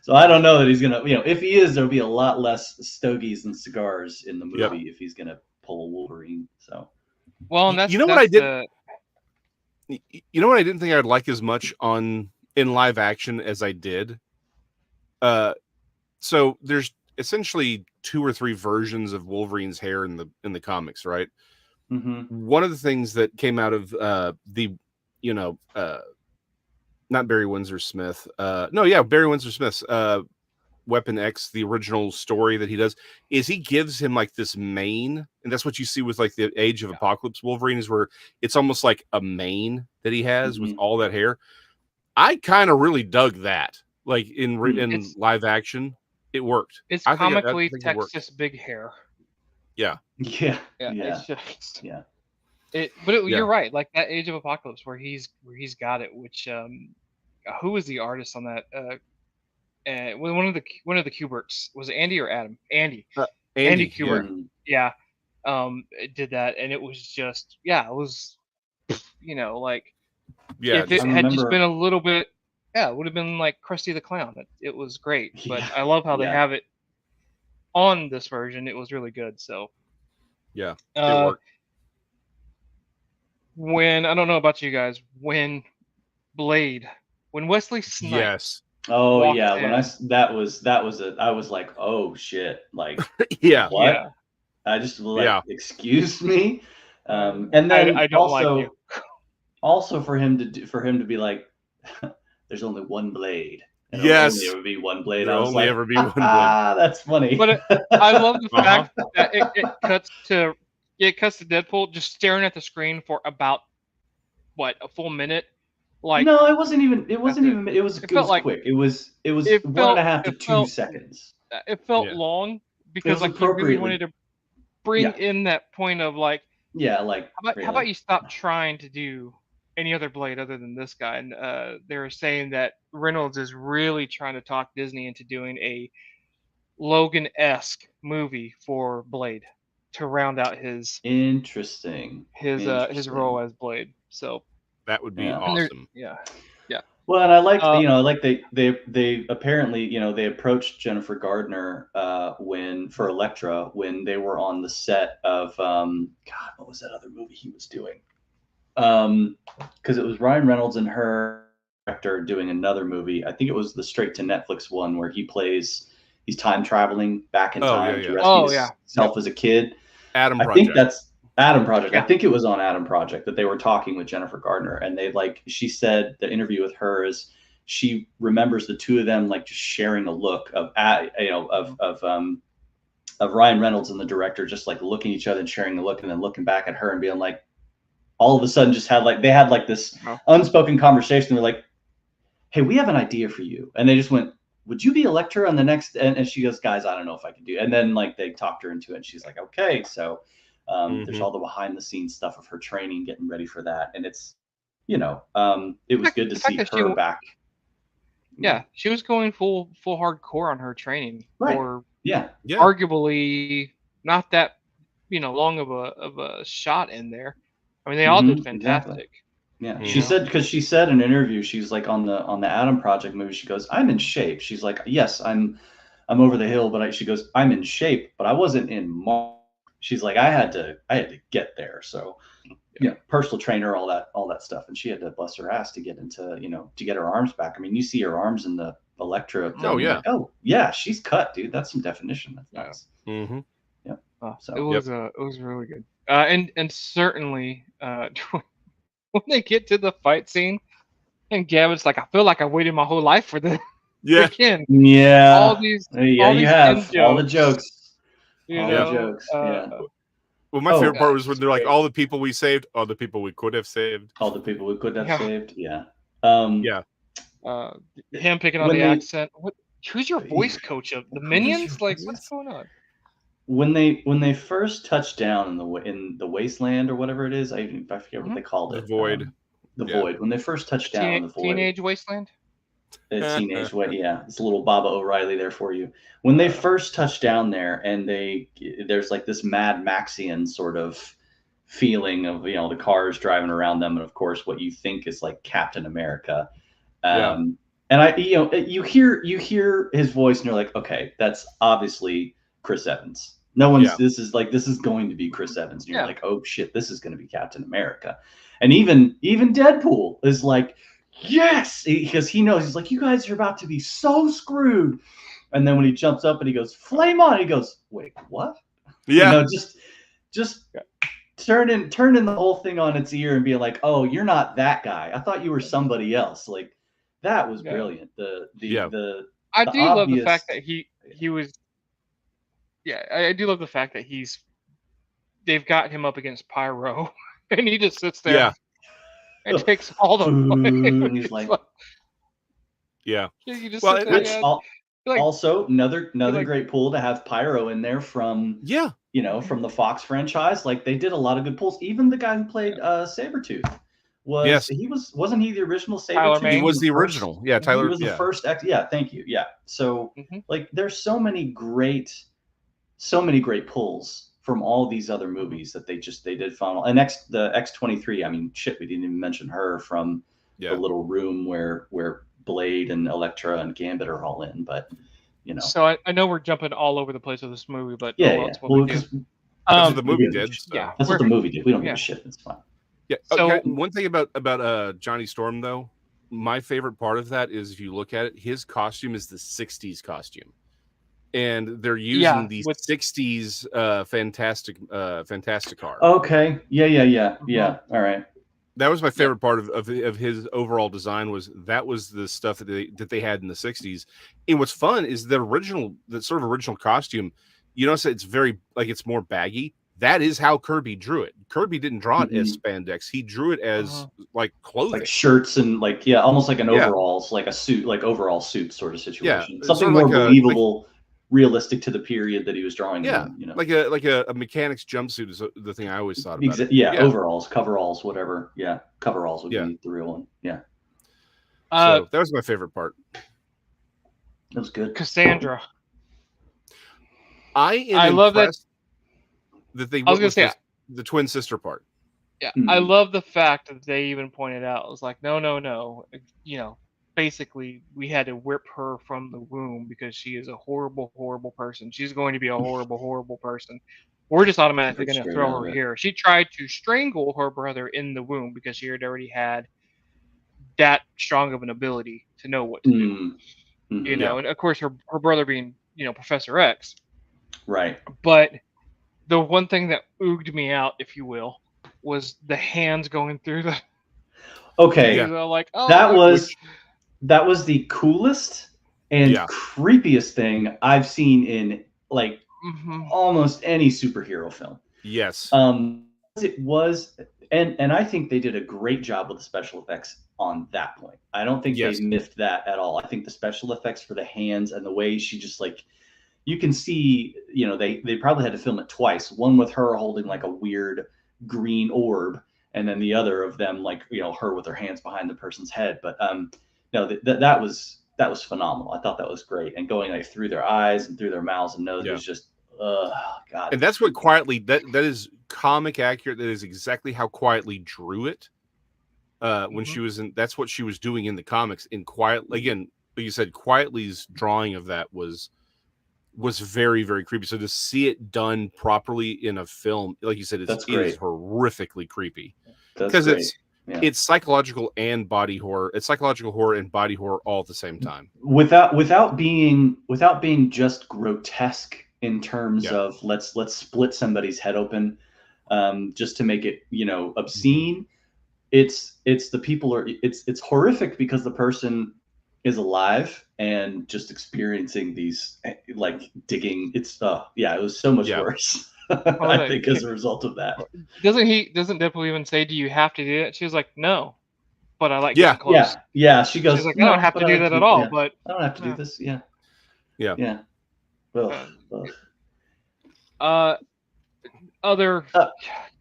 So I don't know that he's gonna. If he is, there'll be a lot less stogies and cigars in the movie if he's gonna pull Wolverine. So, well, and that's what I did. You know what I didn't think I'd like as much in live action as I did. So there's essentially 2 or 3 versions of Wolverine's hair in the comics, right? Mm-hmm. One of the things that came out of not Barry Windsor Smith. Barry Windsor Smith's Weapon X, the original story that he does, is he gives him like this mane, and that's what you see with like the Age of Apocalypse Wolverine, is where it's almost like a mane that he has with all that hair. I kind of really dug that, like in live action, it worked. It's comically Texas big hair. Yeah. It's just you're right. Like that Age of Apocalypse where he's got it. Which who was the artist on that? One of the Kuberts, was it Andy or Adam? Andy Kubert. Yeah. Did that, and it was just it was if it had just been a little bit, it would have been like Krusty the Clown. It was great, but I love how they have it on this version. It was really good. So it worked. When I don't know about you guys, when Wesley Snipes. Oh yeah, when I was like, oh shit, like what? Yeah. I just excuse me, and then I don't like you. Also for him to be like, there's only one blade. And there'll only ever be one blade. There'll only ever be one blade. That's funny. But I love the fact that it cuts to Deadpool just staring at the screen for about a full minute. Like, no, it wasn't even. It was quick. It was 1.5 to 2 seconds. It felt long because like he really wanted to bring in that point of like, how about you stop trying to do any other Blade other than this guy? And they were saying that Reynolds is really trying to talk Disney into doing a Logan-esque movie for Blade to round out his role as Blade. So that would be awesome. Yeah. Well, and I like they apparently they approached Jennifer Gardner for Elektra when they were on the set of what was that other movie he was doing? Because it was Ryan Reynolds and her director doing another movie. I think it was the straight to Netflix one where he's time traveling back in time to rescue himself as a kid. Adam Project. I think that's Adam Project. I think it was on Adam Project that they were talking with Jennifer Gardner, and she said the interview with her is she remembers the two of them like just sharing a look of Ryan Reynolds and the director just like looking at each other and sharing a look, and then looking back at her and being like, all of a sudden just had like they had like this unspoken conversation. They're like, hey, we have an idea for you, and they just went, would you be Elektra on the next? And she goes, guys, I don't know if I can do it. And then like they talked her into it, and she's like, okay. So there's all the behind the scenes stuff of her training, getting ready for that, and it's it was good to see her back. Yeah, she was going full hardcore on her training, right? Or yeah, arguably not that long of a shot in there. I mean, they all did fantastic. Exactly. Yeah, she said, because she said in an interview, she's like on the Adam Project movie, she goes, I'm in shape. She's like, yes, I'm over the hill, but she goes, I'm in shape, but I wasn't in mark. She's like, I had to get there. So personal trainer, all that stuff, and she had to bust her ass to get into to get her arms back. I mean, you see her arms in the Elektra. Like, oh yeah, she's cut, dude. That's some definition. That's nice. Mm-hmm. Yeah. So it was really good. And certainly when they get to the fight scene, and Gavin's like, I feel like I waited my whole life for this. Again. Yeah. All these you have all the jokes. The jokes. Well, my favorite part was when they're like, all the people we saved, all the people we could have saved. All the people we could have saved. Yeah. Him picking on the accent. Who's your voice coach of the Minions? Like, what's going on? When they first touched down in the wasteland or whatever it is, I forget what they called it. The void. Void. When they first touched down in the void. Teenage wasteland. Teenage way, yeah. It's a little Baba O'Reilly there for you. When they first touched down there, and there's like this Mad Maxian sort of feeling of the cars driving around them, and of course what you think is like Captain America. And you hear his voice, and you're like, okay, that's obviously Chris Evans. No one's this is going to be Chris Evans. And you're like, oh shit, this is going to be Captain America. And even Deadpool is like, yes, because he knows, he's like, you guys are about to be so screwed. And then when he jumps up and he goes, flame on, he goes, wait, what? Yeah. Just turning the whole thing on its ear and being like, oh, you're not that guy. I thought you were somebody else. Like, that was brilliant. I do love the fact that he was. Yeah, I do love the fact that they've got him up against Pyro, and he just sits there. Yeah. And takes all the and he's like, yeah. You just also another great pull to have Pyro in there from from the Fox franchise. Like, they did a lot of good pulls. Even the guy who played Sabretooth wasn't he the original Sabretooth? He was the original. Yeah, Tyler. He was the first. Thank you. Yeah. So like, there's so many great pulls from all these other movies that they did final. And the X-23, I mean, shit, we didn't even mention her from the little room where Blade and Elektra and Gambit are all in, but So I know we're jumping all over the place with this movie, but that's what the movie did. So. Yeah, that's what the movie did. We don't give a shit. It's fine. Yeah. So one thing about Johnny Storm though, my favorite part of that is, if you look at it, his costume is the '60s costume. And they're using the 60s fantastic car. Okay. Yeah. All right. That was my favorite part of his overall design. Was the stuff that they had in the 60s. And what's fun is the sort of original costume. You notice it's very it's more baggy. That is how Kirby drew it. Kirby didn't draw it as spandex. He drew it as like clothing, like shirts and almost like an overalls, like a suit, like overall suit sort of situation. Yeah, something more believable. Realistic to the period that he was drawing. Like a mechanic's jumpsuit is the thing I always thought about. Overalls, coveralls, whatever. Yeah, coveralls would be the real one. Yeah. So that was my favorite part. That was good. Cassandra. I love that they. I was gonna say the twin sister part. Yeah, I love the fact that they even pointed out. It was like, no. Basically, we had to whip her from the womb because she is a horrible, horrible person. She's going to be a horrible, horrible person. We're just automatically going to throw her here. She tried to strangle her brother in the womb because she had already had that strong of an ability to know what to do. And of course, her brother being, Professor X. Right. But the one thing that ooged me out, if you will, was the hands going through the. Okay. Like, that was. that was the coolest and creepiest thing I've seen in like almost any superhero film. Yes. It was, and I think they did a great job with the special effects on that point. I don't think they miffed that at all. I think the special effects for the hands and the way she just like, you can see, you know, they probably had to film it twice. One with her holding like a weird green orb, and then the other of them like, you know, her with her hands behind the person's head. But no, that was phenomenal. I thought that was great, and going like through their eyes and through their mouths and nose was just God. And that's what quietly that is comic accurate. That is exactly how Quietly drew it. When she was in, that's what she was doing in the comics. In Quiet, again, like you said, Quietly's drawing of that was very, very creepy. So to see it done properly in a film, like you said, it is horrifically creepy because it's psychological and body horror. It's psychological horror and body horror all at the same time. Without being just grotesque in terms of let's split somebody's head open, just to make it, you know, obscene. It's the people are it's horrific because the person is alive and just experiencing these like digging. It's it was so much worse. I think as a result of that. Doesn't Deadpool even say, "Do you have to do that?" She was like, "No, but I like getting close." Yeah. She goes, "She's like, I don't have to do that at all, but I don't have to do this." Yeah. Other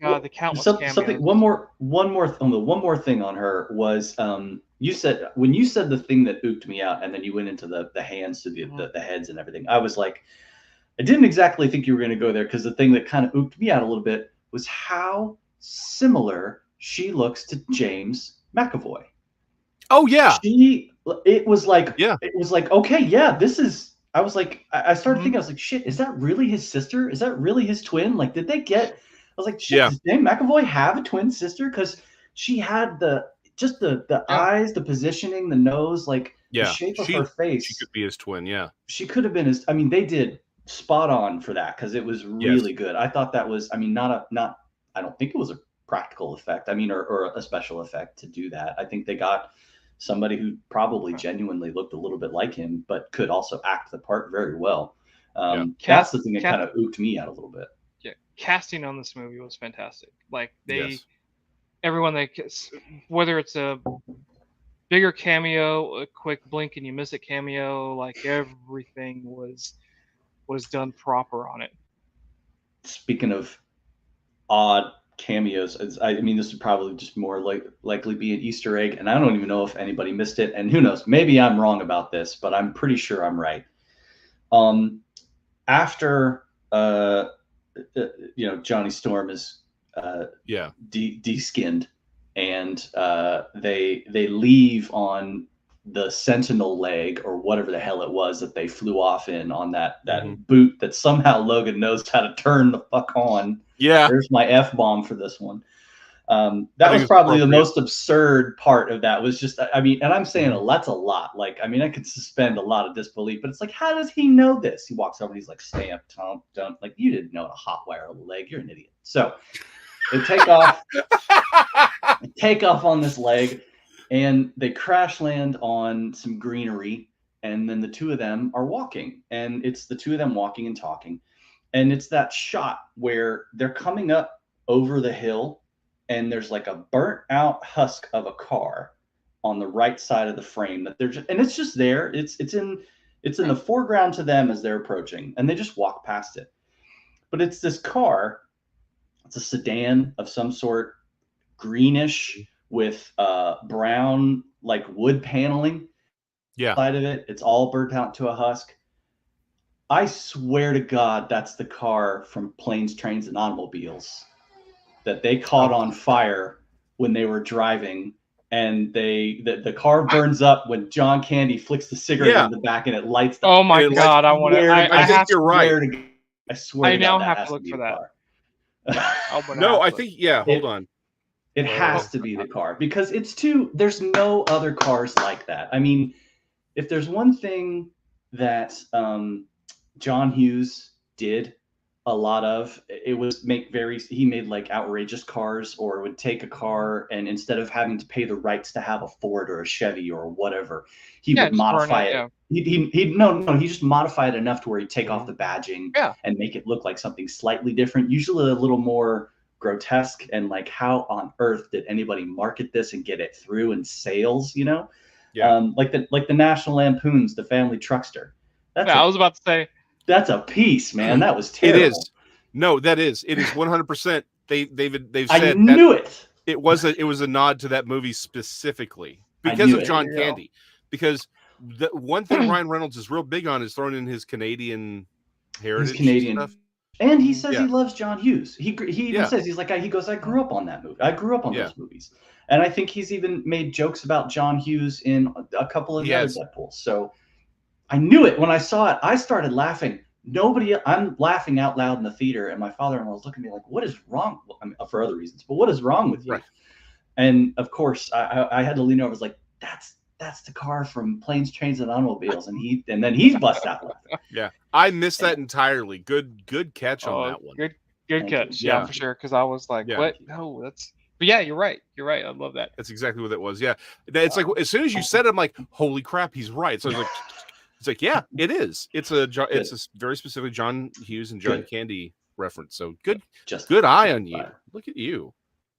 the countless cameos. One more thing on her was you said the thing that ooked me out, and then you went into the hands to the heads and everything. I was like, I didn't exactly think you were going to go there, because the thing that kind of ooked me out a little bit was how similar she looks to James McAvoy. Oh yeah. It was like okay, yeah, this is. I was like, I started thinking, I was like, shit, is that really his sister? Is that really his twin? Like, did they get? I was like, shit, does James McAvoy have a twin sister? Because she had the eyes, the positioning, the nose, like the shape of her face. She could be his twin. Yeah, she could have been his. I mean, they did spot on for that, because it was really good. I thought that was. I mean, not. I don't think it was a practical effect. I mean, or a special effect to do that. I think they got somebody who probably genuinely looked a little bit like him, but could also act the part very well. That's the thing that kind of ooked me out a little bit. Yeah, casting on this movie was fantastic. Like everyone, whether it's a bigger cameo, a quick blink and you miss it cameo, like everything was done proper on it. Speaking of odd cameos, I mean, this would probably just more likely be an Easter egg, and I don't even know if anybody missed it, and who knows, maybe I'm wrong about this, but I'm pretty sure I'm right. After Johnny Storm is de-skinned, and they leave on the Sentinel leg, or whatever the hell it was that they flew off in, on that boot that somehow Logan knows how to turn the fuck on. Yeah, there's my F-bomb for this one. That was probably the most absurd part of that. Was just, I mean, and I'm saying that's a lot. Like, I mean, I could suspend a lot of disbelief, but it's like, how does he know this? He walks over and he's like, stamp, don't, like, you didn't know how to hotwire a leg. You're an idiot. So they take off on this leg, and they crash land on some greenery, and then the two of them are walking, and it's the two of them walking and talking. And it's that shot where they're coming up over the hill, and there's like a burnt out husk of a car on the right side of the frame that they're just, and it's just there. It's in the foreground to them as they're approaching, and they just walk past it. But it's this car. It's a sedan of some sort, greenish with brown like wood paneling. Side of it. It's all burnt out to a husk. I swear to God, that's the car from Planes, Trains, and Automobiles that they caught on fire when they were driving, and the car burns up when John Candy flicks the cigarette in the back, and it lights. Oh my God! I want to. I think you're right. I swear. I now have to look for that. No, I think hold on. It has to be the car, because there's no other cars like that. I mean, if there's one thing that John Hughes did a lot of. It was he made like outrageous cars, or would take a car and instead of having to pay the rights to have a Ford or a Chevy or whatever, he would modify it. He just modify it enough to where he'd take off the badging and make it look like something slightly different, usually a little more grotesque. And like, how on earth did anybody market this and get it through in sales, you know? Like the National Lampoon's The Family Truckster. I was about to say, that's a piece, man. That was terrible. It is. No, it is 100%. They've said I knew it. It was a nod to that movie specifically because of John Candy. Because the one thing Ryan Reynolds is real big on is throwing in his Canadian heritage. His Canadian stuff. And he says he loves John Hughes. He even says, he goes, I grew up on that movie. I grew up on those movies. And I think he's even made jokes about John Hughes in a couple of the other Deadpools. So I knew it when I saw it. I started laughing. I'm laughing out loud in the theater, and my father-in-law was looking at me like, what is wrong? I mean, for other reasons, but what is wrong with you? Right. And of course I had to lean over. I was like, that's the car from Planes, Trains, and Automobiles. And then he's bust out laughing. Yeah. I missed that entirely. Good catch on that one. Good catch. Yeah, for sure. Cause I was like, what? No, but yeah, you're right. I love that. That's exactly what it was. Yeah. It's like, as soon as you said it, I'm like, holy crap, he's right. So I was like, it's like, yeah, it is. It's a very specific John Hughes and John Candy reference. So good eye on you. Look at you.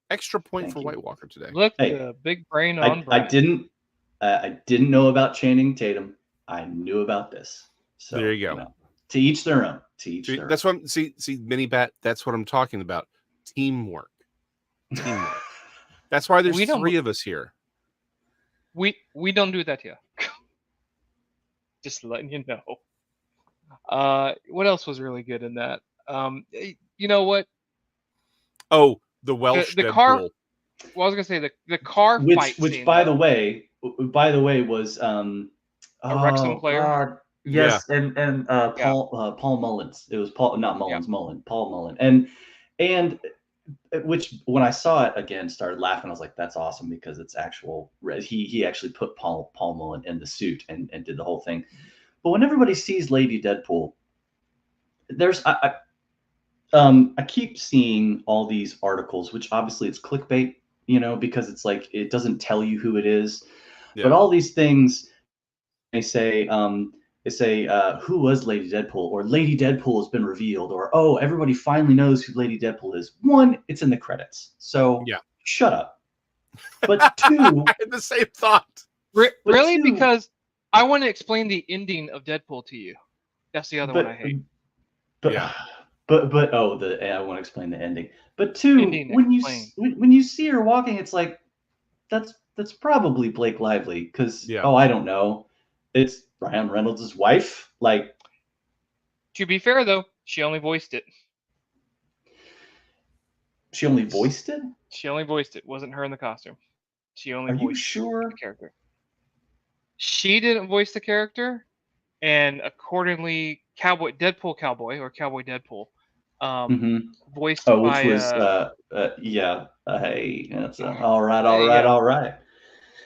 Extra point for White Walker today. Look, big brain on Brian. I didn't know about Channing Tatum. I knew about this. So there you go. To each their own. That's what I'm see Mini Bat. That's what I'm talking about. Teamwork. That's why there's three of us here. We don't do that here. Just letting you know. What else was really good in that? You know what? Oh, the Welsh the car. Well, I was gonna say the car fight, which by the way, was a Wrexham player. God. Yes, and Paul Mullins. It was Paul Mullen, and which when I saw it again, started laughing. I was like, that's awesome because it's actual. He actually put Paul Mullen in the suit and did the whole thing. But when everybody sees Lady Deadpool, I keep seeing all these articles, which obviously it's clickbait, because it's like it doesn't tell you who it is. Yeah. But all these things, they say who was Lady Deadpool, or Lady Deadpool has been revealed, or oh, everybody finally knows who Lady Deadpool is. One, it's in the credits, so shut up. But two, I had the same thought. Really, because I want to explain the ending of Deadpool to you. That's the other one I hate. But I want to explain the ending. But two, when you see her walking, it's like that's probably Blake Lively, because I don't know, it's Ryan Reynolds' wife. Like, to be fair though, she only voiced it. She only voiced it? She only voiced it. Wasn't her in the costume. She only voiced the character. She didn't voice the character, and accordingly, Deadpool Cowboy voiced by which was hey, that's all right.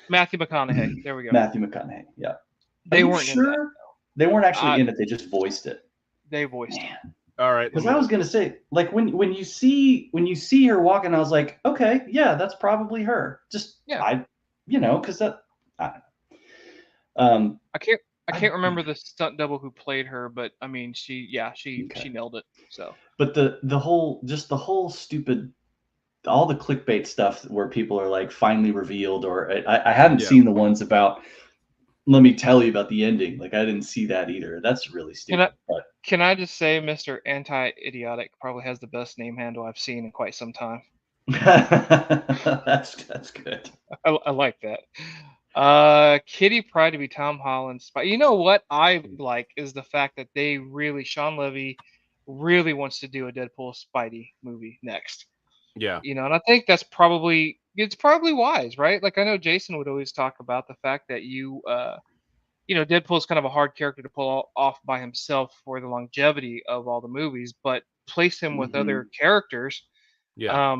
Matthew McConaughey. There we go. Matthew McConaughey. Yeah. They weren't sure? In that, they weren't actually in it. They just voiced it. They voiced it. All right. Because I was gonna say, like, when you see her walking, I was like, okay, yeah, that's probably her. Just because that. I don't know. I can't remember the stunt double who played her, but I mean, she nailed it. So. But the whole stupid, all the clickbait stuff where people are like finally revealed, or I haven't seen the ones about. Let me tell you about the ending. Like, I didn't see that either. That's really stupid. Can I just say, Mr. Anti-Idiotic probably has the best name handle I've seen in quite some time. That's good. I like that. Kitty Pryde to be Tom Holland's. But you know what I like is the fact that Sean Levy really wants to do a Deadpool Spidey movie next. Yeah. And I think it's probably wise, right? Like, I know Jason would always talk about the fact that Deadpool is kind of a hard character to pull off by himself for the longevity of all the movies, but place him with other characters. Yeah.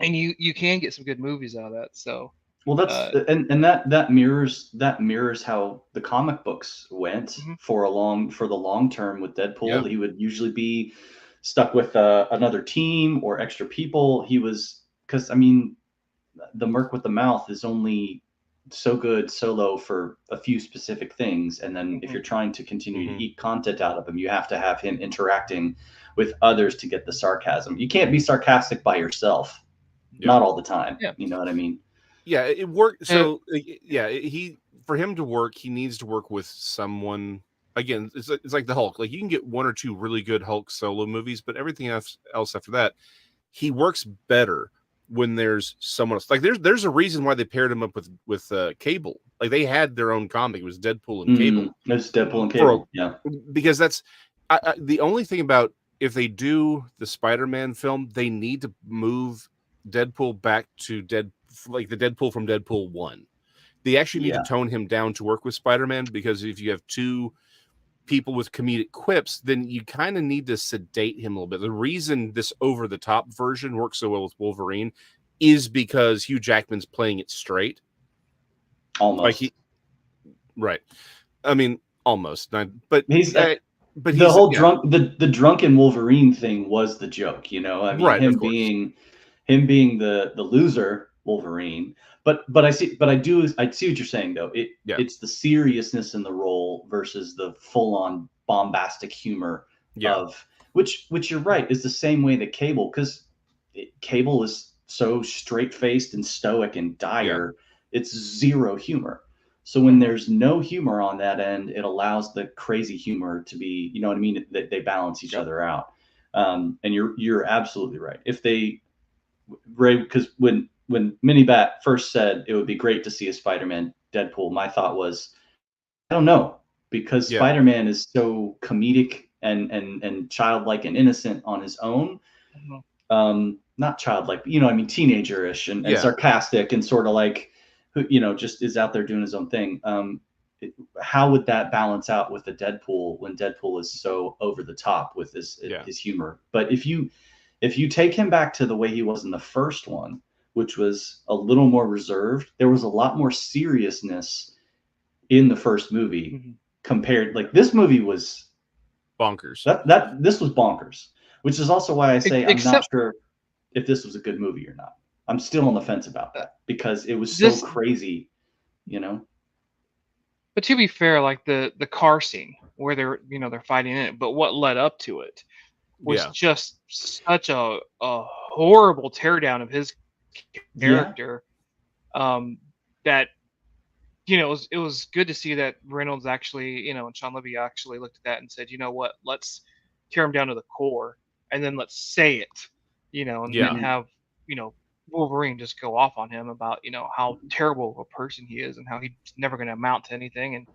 And you can get some good movies out of that. So. Well, that's and that mirrors how the comic books went for the long term with Deadpool. He would usually be stuck with another team or extra people. He was, because I mean, the Merc with the Mouth is only so good solo for a few specific things, and then if you're trying to continue to eat content out of him, you have to have him interacting with others to get the sarcasm. You can't be sarcastic by yourself, not all the time. You know what I mean? Yeah, it worked. So for him to work, he needs to work with someone. Again, it's like the Hulk. Like, you can get one or two really good Hulk solo movies, but everything else after that, he works better when there's someone else. Like, there's a reason why they paired him up with Cable. Like, they had their own comic. It was Deadpool and Cable. It's Deadpool and Cable. Because that's the only thing about, if they do the Spider-Man film, they need to move Deadpool back to like the Deadpool from Deadpool 1. They actually need to tone him down to work with Spider-Man, because if you have two people with comedic quips, then you kind of need to sedate him a little bit. The reason this over-the-top version works so well with Wolverine is because Hugh Jackman's playing it straight. Almost. Like right. I mean, almost. But he's the whole the drunken Wolverine thing was the joke, you know. I mean, him being the loser Wolverine. But I see what you're saying, though. It's the seriousness in the role versus the full-on bombastic humor of which you're right, is the same way that Cable, because Cable is so straight-faced and stoic and dire. It's zero humor. So when there's no humor on that end, it allows the crazy humor to be, you know what I mean? They balance each other out. And you're absolutely right. If they, Ray, because when Minibat first said it would be great to see a Spider-Man Deadpool, my thought was, I don't know, because Spider-Man is so comedic and childlike and innocent on his own. Not childlike, but, you know, I mean, teenager-ish and sarcastic and sort of like, who, you know, just is out there doing his own thing. How would that balance out with the Deadpool when Deadpool is so over the top with his humor? But if you take him back to the way he was in the first one, which was a little more reserved, there was a lot more seriousness in the first movie compared. Like, this movie was bonkers. This was bonkers, which is also why I say I'm not sure if this was a good movie or not. I'm still on the fence about that, because it was so crazy, you know. But to be fair, like the car scene where they're fighting in it, but what led up to it was just such a horrible teardown of his character. That, you know, it was good to see that Reynolds actually, you know, and Sean Levy actually looked at that and said, you know what, let's tear him down to the core, and then let's say it, you know, and then have, you know, Wolverine just go off on him about, you know, how terrible of a person he is and how he's never going to amount to anything. And,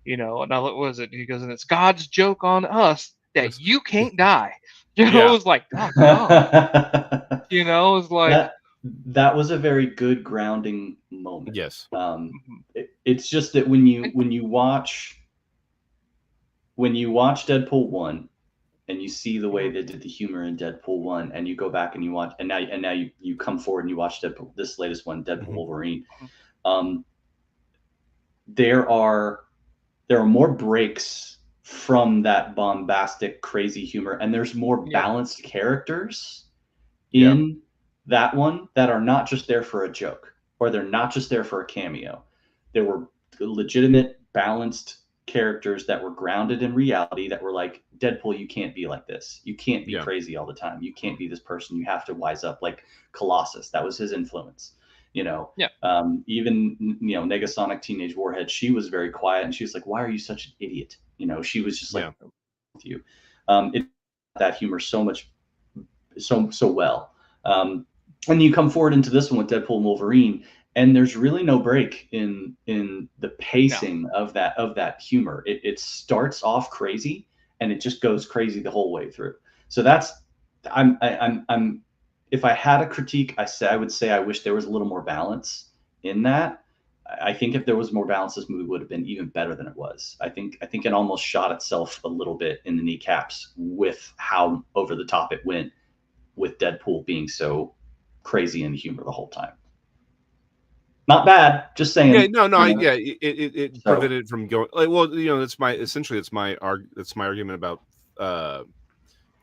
you know, now what was it? He goes, and it's God's joke on us that you can't die. You know, it was like, oh, God. You know, it was like that was a very good grounding moment. Yes. It's just that when you watch Deadpool 1 and you see the way they did the humor in Deadpool 1, and you go back and you watch, and now you come forward and you watch Deadpool, this latest one, Deadpool Wolverine. There are more breaks from that bombastic, crazy humor, and there's more balanced characters in that one that are not just there for a joke, or they're not just there for a cameo. There were legitimate, balanced characters that were grounded in reality, that were like, Deadpool, you can't be like this. You can't be crazy all the time. You can't be this person. You have to wise up. Like Colossus, that was his influence. You know, even, you know, Negasonic Teenage Warhead, she was very quiet, and she was like, why are you such an idiot? You know, she was just like, with you. That humor so well. And you come forward into this one with Deadpool and Wolverine, and there's really no break in the pacing of that humor. It starts off crazy, and it just goes crazy the whole way through. So that's, I'm if I had a critique, I would say I wish there was a little more balance in that. I think if there was more balance, this movie would have been even better than it was. I think it almost shot itself a little bit in the kneecaps with how over the top it went, with Deadpool being so crazy in the humor the whole time. Not bad. Just saying. Yeah, no, you know? yeah. It prevented it from going. Like, well, that's my argument about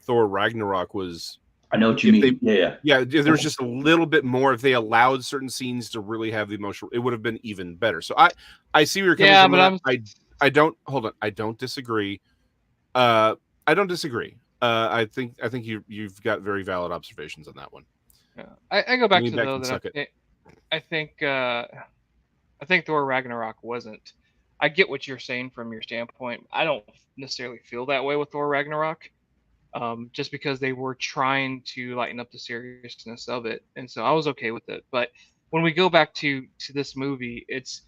Thor Ragnarok was. I know what you mean. Yeah. If there was just a little bit more, if they allowed certain scenes to really have the emotional, it would have been even better. So I see where you're coming from. But I don't hold on. I don't disagree. I don't disagree. I think you've got very valid observations on that one. Yeah. I go back to though that I think Thor Ragnarok wasn't. I get what you're saying from your standpoint. I don't necessarily feel that way with Thor Ragnarok. Just because they were trying to lighten up the seriousness of it, and so I was okay with it. But when we go back to this movie, it's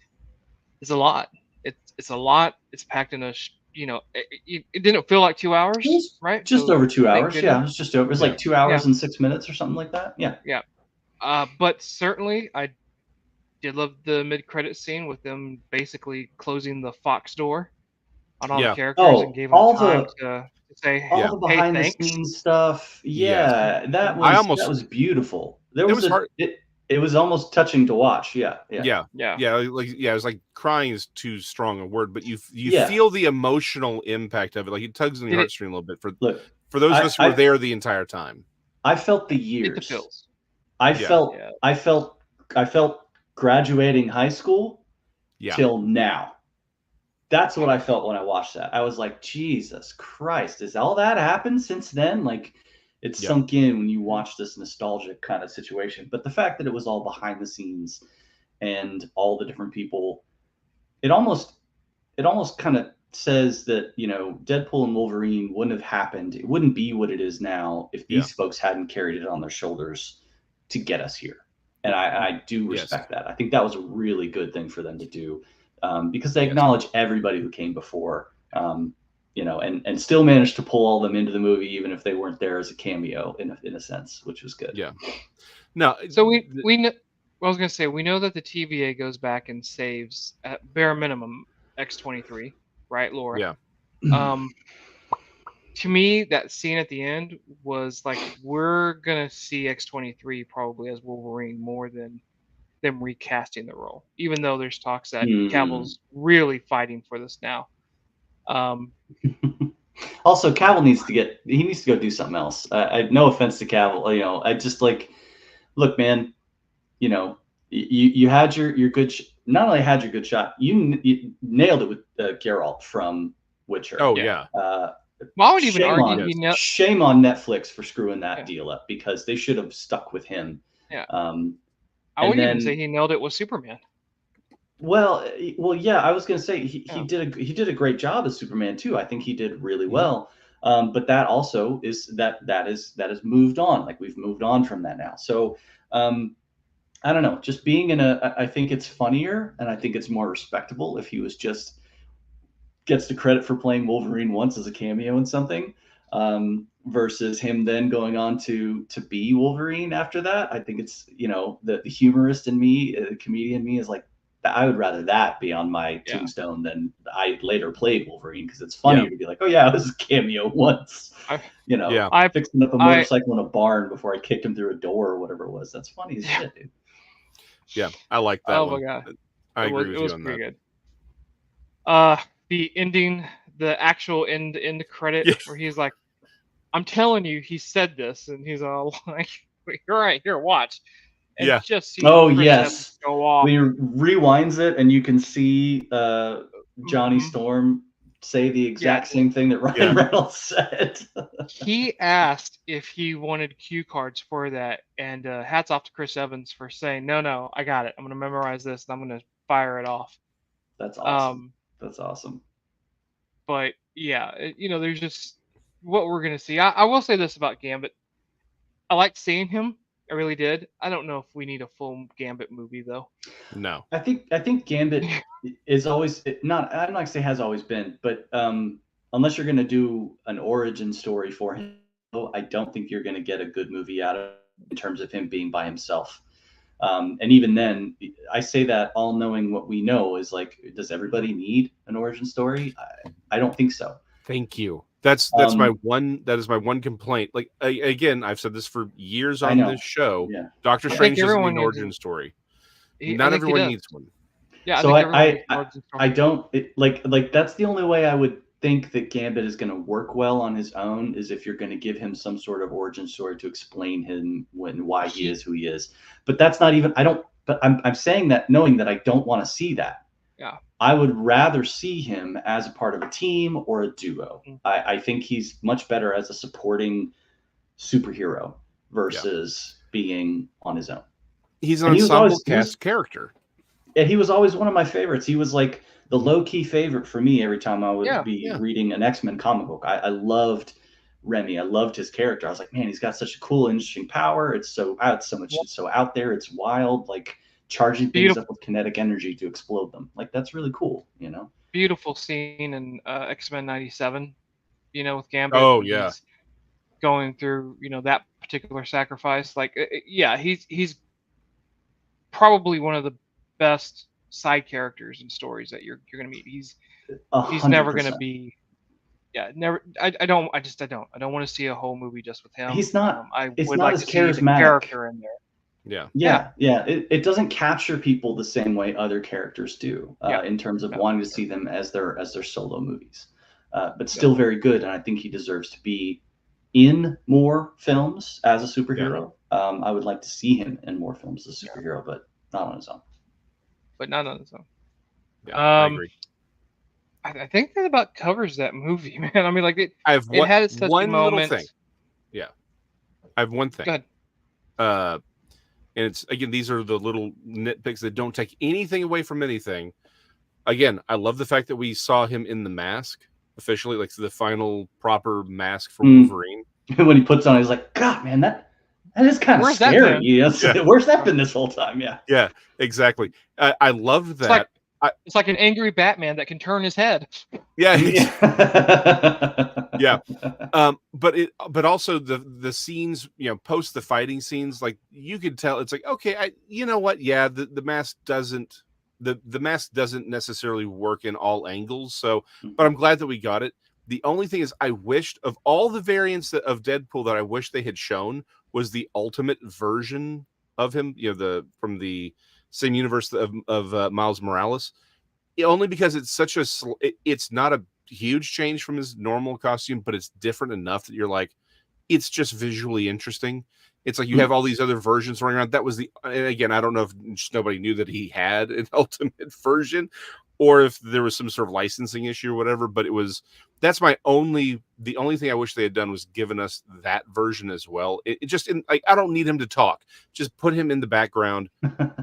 a lot. It's a lot. It's packed in a it didn't feel like 2 hours, right? Just over 2 hours. Yeah, it was just over. It was like 2 hours and 6 minutes or something like that. Yeah. Yeah. But certainly I did love the mid-credit scene with them basically closing the Fox door on all the characters and gave them time to say, all the behind the scenes stuff. Yeah, that was beautiful. It was almost touching to watch. Yeah. It was like crying is too strong a word, but you feel the emotional impact of it. Like it tugs on your heartstring a little bit for those of us who were there the entire time. I felt the years. I felt graduating high school till now. That's what I felt when I watched that. I was like, Jesus Christ, has all that happened since then? Like, it sunk in when you watch this nostalgic kind of situation. But the fact that it was all behind the scenes and all the different people, it almost kind of says that, Deadpool and Wolverine wouldn't have happened. It wouldn't be what it is now if these folks hadn't carried it on their shoulders to get us here. And I do respect that. I think that was a really good thing for them to do. Because they acknowledge everybody who came before, and still managed to pull all them into the movie, even if they weren't there as a cameo in a sense, which was good. Yeah. No. So we know. I was gonna say we know that the TVA goes back and saves at bare minimum X-23, right, Laura? Yeah. To me, that scene at the end was like we're gonna see X-23 probably as Wolverine more than them recasting the role, even though there's talks that Cavill's really fighting for this now. Also, Cavill needs to go do something else. No offense to Cavill, I just look, man, you had your good. Not only had your good shot, you nailed it with Geralt from Witcher. Oh yeah. I would even argue shame on Netflix for screwing that deal up, because they should have stuck with him. Yeah. I wouldn't even say he nailed it with Superman. Well, yeah. I was going to say he did a great job as Superman too. I think he did really well. But that also is that has moved on. Like we've moved on from that now. So I don't know. Just being I think it's funnier and I think it's more respectable if he was just gets the credit for playing Wolverine once as a cameo in something. Versus him then going on to be Wolverine after that. I think it's, the humorist in me, the comedian in me is like, I would rather that be on my tombstone than I later played Wolverine, because it's funnier to be like, oh yeah, I was a cameo once. I fixing up a motorcycle in a barn before I kicked him through a door or whatever it was. That's funny as shit, dude. Yeah, I like that one. Oh my God. I agree with you on that. It was pretty good. The ending, the actual end credit where he's like, I'm telling you, he said this, and he's all like, "You're right here, watch." And just see go off. When he rewinds it, and you can see Johnny Storm say the exact same thing that Ryan Reynolds said. He asked if he wanted cue cards for that, and hats off to Chris Evans for saying, "No, I got it. I'm going to memorize this, and I'm going to fire it off." That's awesome. That's awesome. But yeah, there's just what we're going to see. I will say this about Gambit. I liked seeing him. I really did. I don't know if we need a full Gambit movie, though. No. I think Gambit is always not. I'm not going to say has always been, but unless you're going to do an origin story for him, I don't think you're going to get a good movie out of it in terms of him being by himself. And even then, I say that all knowing what we know is like, does everybody need an origin story? I don't think so. Thank you. That's my one complaint. Like again, I've said this for years on this show. Yeah. Doctor Strange doesn't need an origin story. Not everyone needs one. Yeah, so I don't like that's the only way I would think that Gambit is going to work well on his own is if you're going to give him some sort of origin story to explain him why he is who he is. But that's not even but I'm saying that knowing that I don't want to see that. Yeah. I would rather see him as a part of a team or a duo. I think he's much better as a supporting superhero versus being on his own. He's an ensemble cast character. Yeah, he was always one of my favorites. He was like the low-key favorite for me every time I would be reading an X-Men comic book. I loved Remy. I loved his character. I was like, man, he's got such a cool, interesting power. It's so much. It's so out there. It's wild. Like charging things up with kinetic energy to explode them. Like that's really cool. Beautiful scene in X-Men '97. With Gambit. Oh yeah. He's going through that particular sacrifice. Like he's probably one of the best side characters and stories that you're going to meet. He's 100%. never going to be. Yeah, never. I don't want to see a whole movie just with him. He's not. I it's would not like as to charismatic. see the character in there. Yeah. It doesn't capture people the same way other characters do in terms of wanting to see them as their solo movies. But still very good, and I think he deserves to be in more films as a superhero. I would like to see him in more films as a superhero, but not on his own. Yeah, I agree. I think that about covers that movie, man. I mean, like it had its one little thing. Yeah, I have one thing. Go ahead. And it's again, these are the little nitpicks that don't take anything away from anything. Again, I love the fact that we saw him in the mask officially, like the final proper mask for Wolverine. When he puts on, he's like, God, man, that is kind of scary. Where's that been this whole time? Yeah, exactly. I loved that. It's like an angry Batman that can turn his head. Yeah. But also the scenes, post the fighting scenes, like you could tell it's like, okay, you know what? Yeah, the mask doesn't necessarily work in all angles. So, but I'm glad that we got it. The only thing is, I wished of all the variants of Deadpool that I wish they had shown was the ultimate version of him. From the same universe of Miles Morales. Only because it's such it's not a huge change from his normal costume, but it's different enough that you're like, it's just visually interesting. It's like you have all these other versions running around. That was and again, I don't know if just nobody knew that he had an ultimate version, or if there was some sort of licensing issue or whatever. But that's the only thing I wish they had done was given us that version as well. I don't need him to talk. Just put him in the background.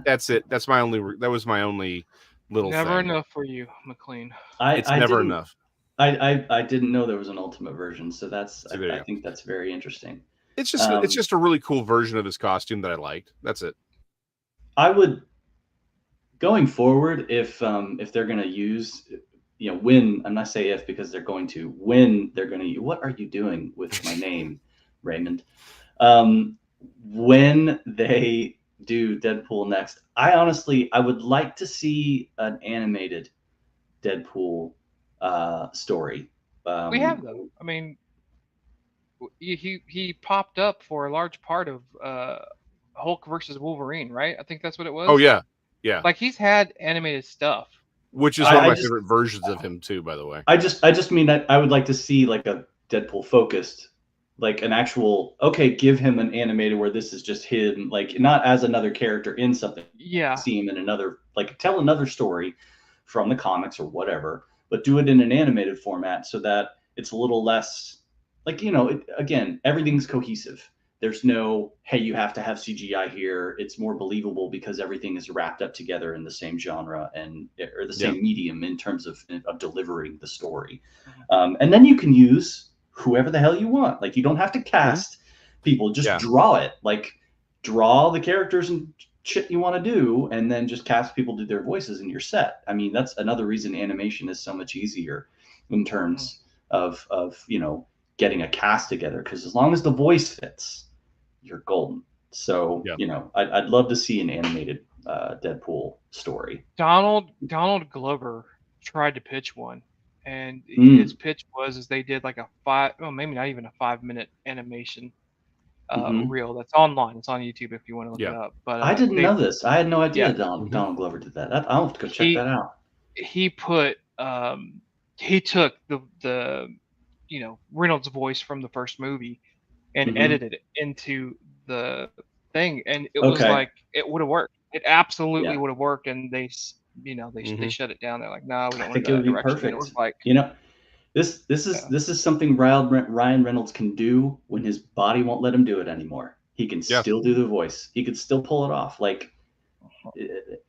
That's it. That was my only little never thing. Enough for you, McLean. It's never enough. I didn't know there was an ultimate version, so I think that's very interesting. It's just a really cool version of his costume that I liked. That's it. I would, going forward, if they're going to use, when, I'm not saying if because they're going to, when they're going to, what are you doing with my name, Raymond? When they do Deadpool next, I would like to see an animated Deadpool story. We have them. I mean, he popped up for a large part of Hulk versus Wolverine, right? I think that's what it was. Oh yeah. Like he's had animated stuff, which is one of my favorite versions of him too. By the way, I just mean that I would like to see like a Deadpool focused, like an actual give him an animated where this is just him, like not as another character in something. Yeah. See him in another, like tell another story from the comics or whatever, but do it in an animated format so that it's a little less. Like, again, everything's cohesive. There's no, hey, you have to have CGI here. It's more believable because everything is wrapped up together in the same genre or the same medium in terms of delivering the story. And then you can use whoever the hell you want. Like, you don't have to cast people. Just draw it. Like, draw the characters and shit you want to do, and then just cast people to do their voices in your set. I mean, that's another reason animation is so much easier in terms of getting a cast together, because as long as the voice fits, you're golden. So I'd love to see an animated Deadpool story. Donald Glover tried to pitch one, and his pitch was they did like maybe not even a 5-minute animation, reel that's online. It's on YouTube if you want to look it up. But I didn't know this. I had no idea Donald Glover did that. I'll have to go check that out. He put he took the Reynolds voice from the first movie and edited it into the thing, and it was like it would have worked. It absolutely would have worked, and they shut it down. They're like, no, we don't want to go that direction. Perfect. It was like, this is something Ryan Reynolds can do when his body won't let him do it anymore. He can still do the voice. He could still pull it off. Like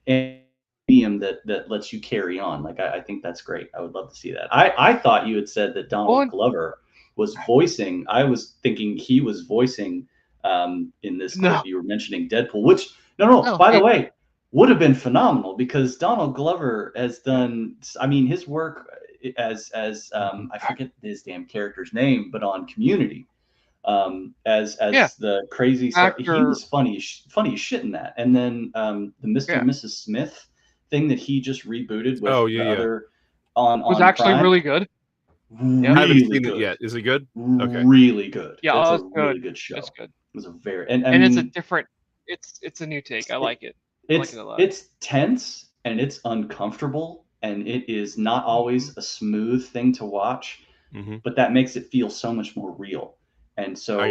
a medium that lets you carry on. Like I think that's great. I would love to see that. I thought you had said that Donald Glover was voicing. I was thinking he was voicing in this clip you were mentioning Deadpool, which by the way, would have been phenomenal because Donald Glover has done, I mean, his work as I forget his damn character's name, but on Community, as the crazy stuff, he was funny as shit in that. And then the Mr. and Mrs. Smith thing that he just rebooted with other on was actually Prime. Really good. Really I haven't seen good. it yet. Is it good? Okay. Really good. Yeah, it's a really good show. It's good. It was a very and it's a different. It's a new take. I like it. I like it a lot. It's tense and it's uncomfortable and it is not always a smooth thing to watch, but that makes it feel so much more real. And so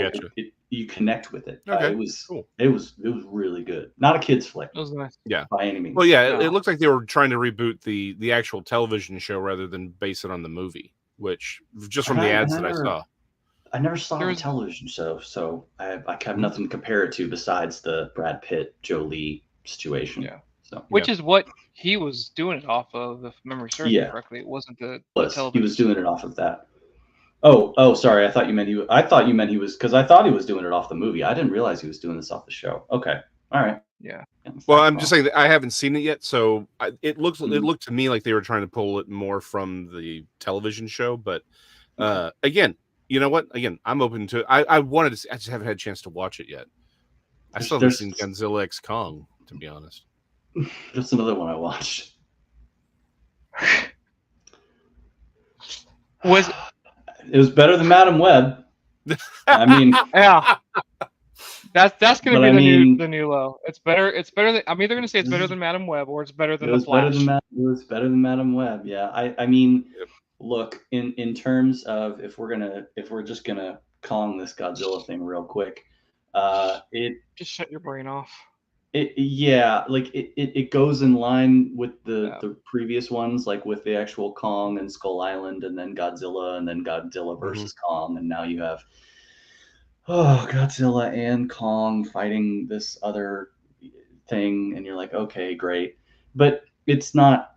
you connect with it. Okay. It was cool. It was really good. Not a kid's flick. It was nice. Yeah. By any means. Well, yeah, it looked like they were trying to reboot the actual television show rather than base it on the movie, which just from the ads that I saw. I never saw the television show, so I have nothing to compare it to besides the Brad Pitt, Jolie situation. Yeah. So which is what he was doing it off of, if memory serves me correctly. It wasn't the television. He was doing it off of that. Oh, sorry. I thought you meant he was because I thought he was doing it off the movie. I didn't realize he was doing this off the show. Okay. All right. Yeah. Well, I'm just saying that I haven't seen it yet, so it looked to me like they were trying to pull it more from the television show. But again, you know what? Again, I'm open to. I wanted to. I just haven't had a chance to watch it yet. I still haven't seen Godzilla X Kong, to be honest. Just another one I watched. It was better than Madam Web. I mean, yeah. That's going to be the new low. It's better. It's better than. I'm either going to say it's better than Madam Web or it's better than The Flash. It was better than Madam Web. Yeah. I mean, look, in terms of if we're just gonna Kong this Godzilla thing real quick, just shut your brain off. It goes in line with the previous ones, like with the actual Kong and Skull Island, and then Godzilla, and then Godzilla versus Kong, and now you have Godzilla and Kong fighting this other thing, and you're like, okay, great, but it's not.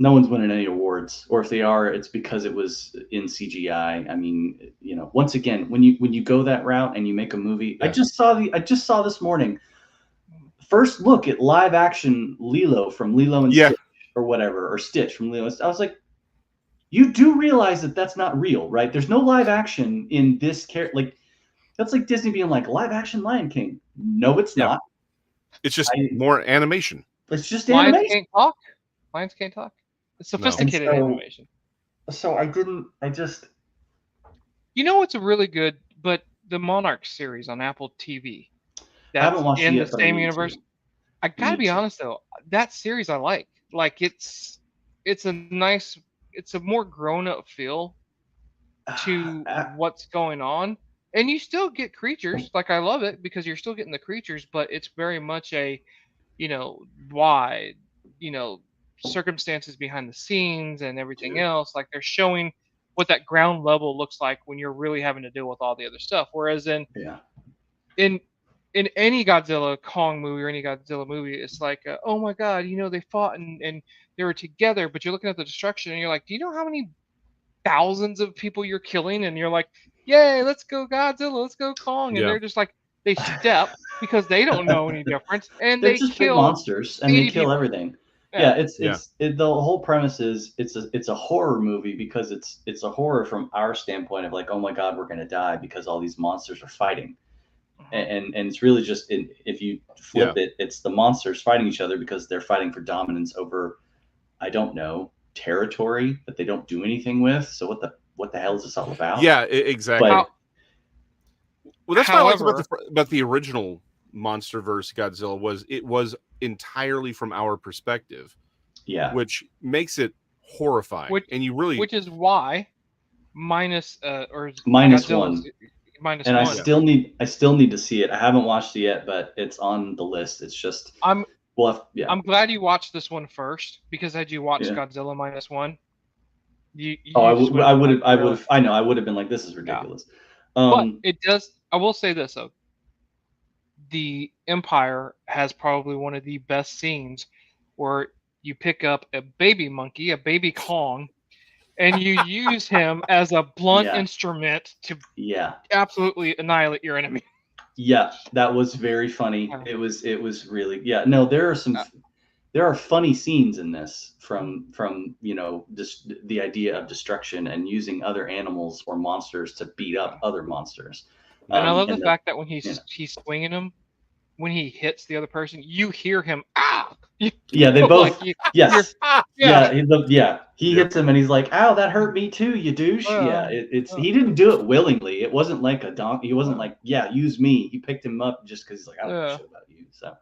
No one's winning any awards, or if they are, it's because it was in CGI. I mean, once again, when you go that route and you make a movie, I just saw this morning. First look at live action Lilo from Lilo and Stitch or whatever, or Stitch from Lilo and Stitch. I was like, you do realize that that's not real, right? There's no live action in this character. Like, that's like Disney being like, live action Lion King. No, it's not. It's just more animation. It's just animation. Lions can't talk. Lions can't talk. It's sophisticated animation. So You know what's a really good, but the Monarch series on Apple TV. I haven't watched in it yet, the same universe. I gotta be honest though, that series I like. Like it's a more grown up feel to what's going on, and you still get creatures. Like I love it because you're still getting the creatures, but it's very much a, why, circumstances behind the scenes and everything else. Like they're showing what that ground level looks like when you're really having to deal with all the other stuff. Whereas in any Godzilla Kong movie or any Godzilla movie, it's like, oh my God, they fought and they were together, but you're looking at the destruction and you're like, do you know how many thousands of people you're killing? And you're like, yay, let's go Godzilla, let's go Kong. And they're just like, they step because they don't know any difference. And they're they just kill monsters and they kill people. everything. The whole premise is it's a horror movie because it's a horror from our standpoint of like, oh my God, we're going to die because all these monsters are fighting. And it's really just if you flip it, it's the monsters fighting each other because they're fighting for dominance over, I don't know, territory that they don't do anything with. So what the hell is this all about? Yeah, exactly. Well, that's what I liked about the original MonsterVerse Godzilla it was entirely from our perspective. Yeah, which makes it horrifying. Which is why minus Godzilla's one. -1. And I still need to see it. I haven't watched it yet, but it's on the list. It's just I'm glad you watched this one first, because had you watched Godzilla -1, I would have been like, this is ridiculous. But it does. I will say this though: the Empire has probably one of the best scenes where you pick up a baby monkey, a baby Kong, and you use him as a blunt instrument to absolutely annihilate your enemy. Yeah, that was very funny. It was really no. There are funny scenes in this from just the idea of destruction and using other animals or monsters to beat up other monsters. And I love the fact that when he's swinging him, when he hits the other person, you hear him. Ah! Yeah, they both. Yes. He hits him and he's like, "Ow, that hurt me too, you douche." He didn't do it willingly. It wasn't like a donkey. He wasn't like, "Use me." He picked him up just because he's like, "I don't know shit about you." So,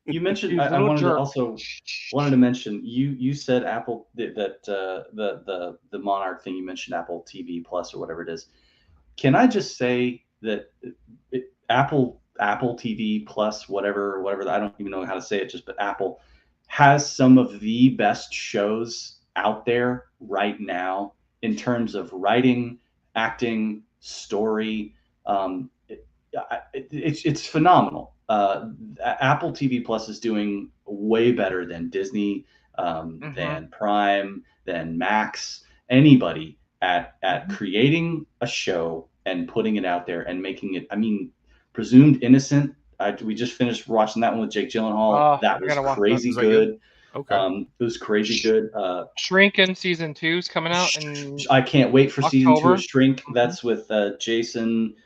you mentioned. I wanted to mention. You said Apple that the Monarch thing. You mentioned Apple TV Plus or whatever it is. Can I just say that Apple TV Plus, whatever, I don't even know how to say it, but Apple has some of the best shows out there right now in terms of writing, acting, story. It's phenomenal. Apple TV Plus is doing way better than Disney, than Prime, than Max, anybody at creating a show and putting it out there and making it. I mean, Presumed Innocent. We just finished watching that one with Jake Gyllenhaal. That was crazy good. Okay. It was crazy good. Shrinking season 2 is coming out, and I can't wait for season 2 of Shrink. That's with Jason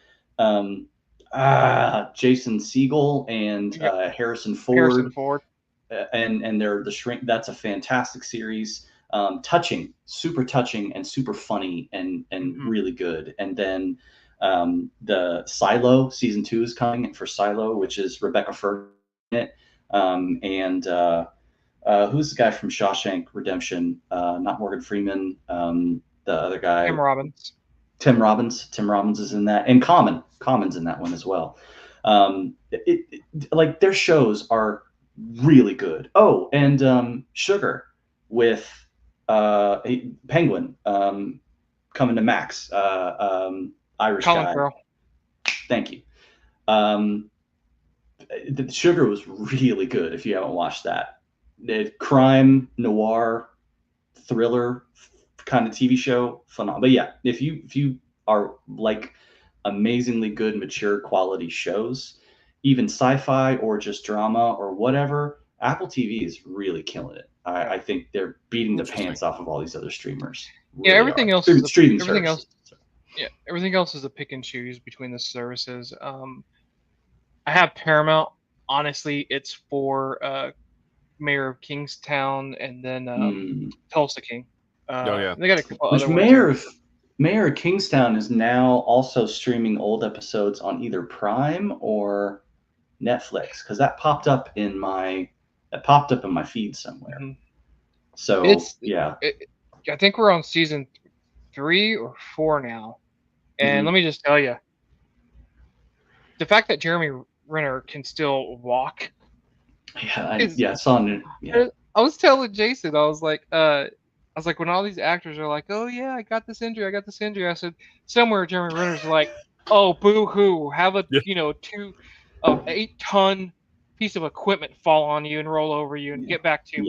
Segel and Harrison Ford. And they're the Shrink. That's a fantastic series. Touching, super touching, and super funny, and really good. And then the Silo season 2 is coming for Silo, which is Rebecca Ferguson in it, and who's the guy from Shawshank Redemption? Not Morgan Freeman. The other guy, Tim Robbins is in that, and Common's in that one as well. Like their shows are really good. Oh, and Sugar with Penguin coming to Max. Irish Colin guy. Farrell. Thank you. The Sugar was really good. If you haven't watched that, crime noir thriller kind of TV show, phenomenal. But yeah, if you are like amazingly good, mature quality shows, even sci-fi or just drama or whatever, Apple TV is really killing it. I think they're beating the pants off of all these other streamers. Really everything else is everything else. Yeah, everything else is a pick and choose between the services. I have Paramount. Honestly, it's for Mayor of Kingstown and then Tulsa King. They got a couple other ones. Mayor of Kingstown is now also streaming old episodes on either Prime or Netflix, because that popped up in my feed somewhere. So I think we're on season 3 or 4 now, and let me just tell you, the fact that Jeremy Renner can still walk. I saw it. Yeah. I was telling Jason, I was like, when all these actors are like, "Oh yeah, I got this injury," I said, somewhere Jeremy Renner's like, "Oh boo hoo, have a 8-ton piece of equipment fall on you and roll over you and get back to you."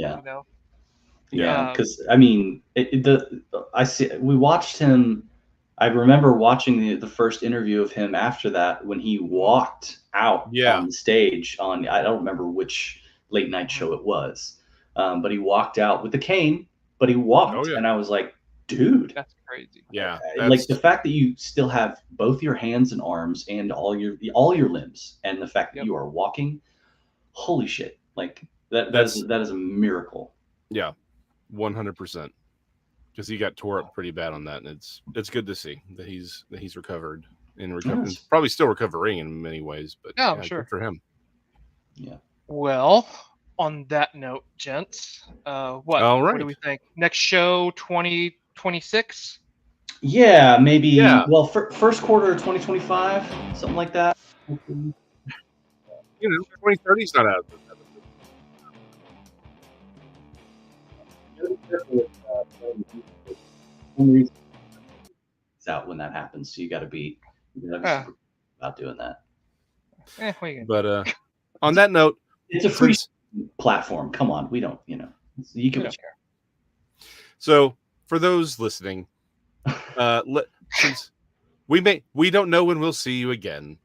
Yeah, because I mean, we watched him. I remember watching the first interview of him after that when he walked out on the stage on, I don't remember which late night show it was, but he walked out with the cane, but he walked, and I was like, dude, that's crazy. Yeah, like the fact that you still have both your hands and arms and all your limbs, and the fact that you are walking, holy shit, like that is a miracle. Yeah, 100%. Because he got tore up pretty bad on that, and it's good to see that he's recovered. and probably still recovering in many ways. But I'm sure good for him. Yeah. Well, on that note, gents, what? All right. What do we think? Next show, 2026. Yeah, maybe. Yeah. Well, first quarter of 2025, something like that. 2030 is not out. It's out when that happens, so you got to be super about doing that. But on that note, it's a free platform. Come on, we don't, you can share. So for those listening, since we don't know when we'll see you again,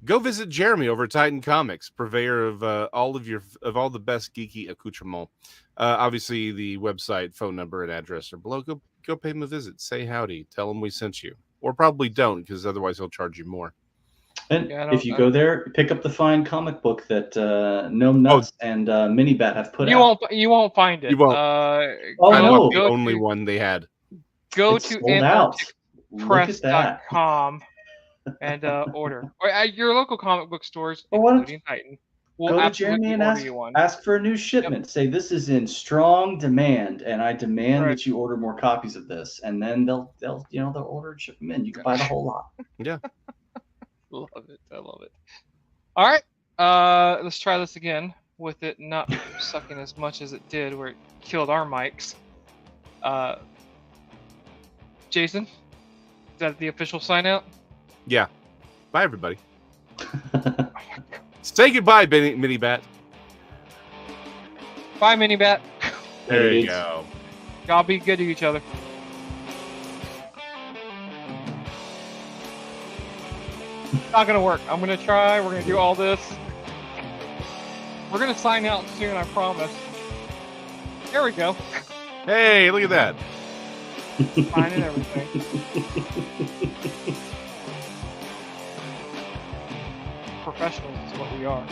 go visit Jeremy over at Titan Comics, purveyor of all the best geeky accoutrement. Obviously, the website, phone number, and address are below. Go pay him a visit. Say howdy. Tell him we sent you, or probably don't, because otherwise he'll charge you more. And if you go there, pick up the fine comic book that No Nuts and Minibat have put out. You won't find it. You won't. No. The only one they had. Go to antarcticpress.com and order. Or at your local comic book stores, including Titan. Go to Jeremy and ask for a new shipment. Say this is in strong demand, and I demand that you order more copies of this. And then they'll order and ship them in. You can buy the whole lot. Yeah. Love it. I love it. All right. Let's try this again with it not sucking as much as it did where it killed our mics. Jason, is that the official sign out? Yeah. Bye, everybody. Say goodbye, Minibat. Bye, Minibat. There you go. Y'all be good to each other. Not gonna work. I'm gonna try. We're gonna do all this. We're gonna sign out soon, I promise. There we go. Hey, look at that. Fine and everything. Professionals is what we are.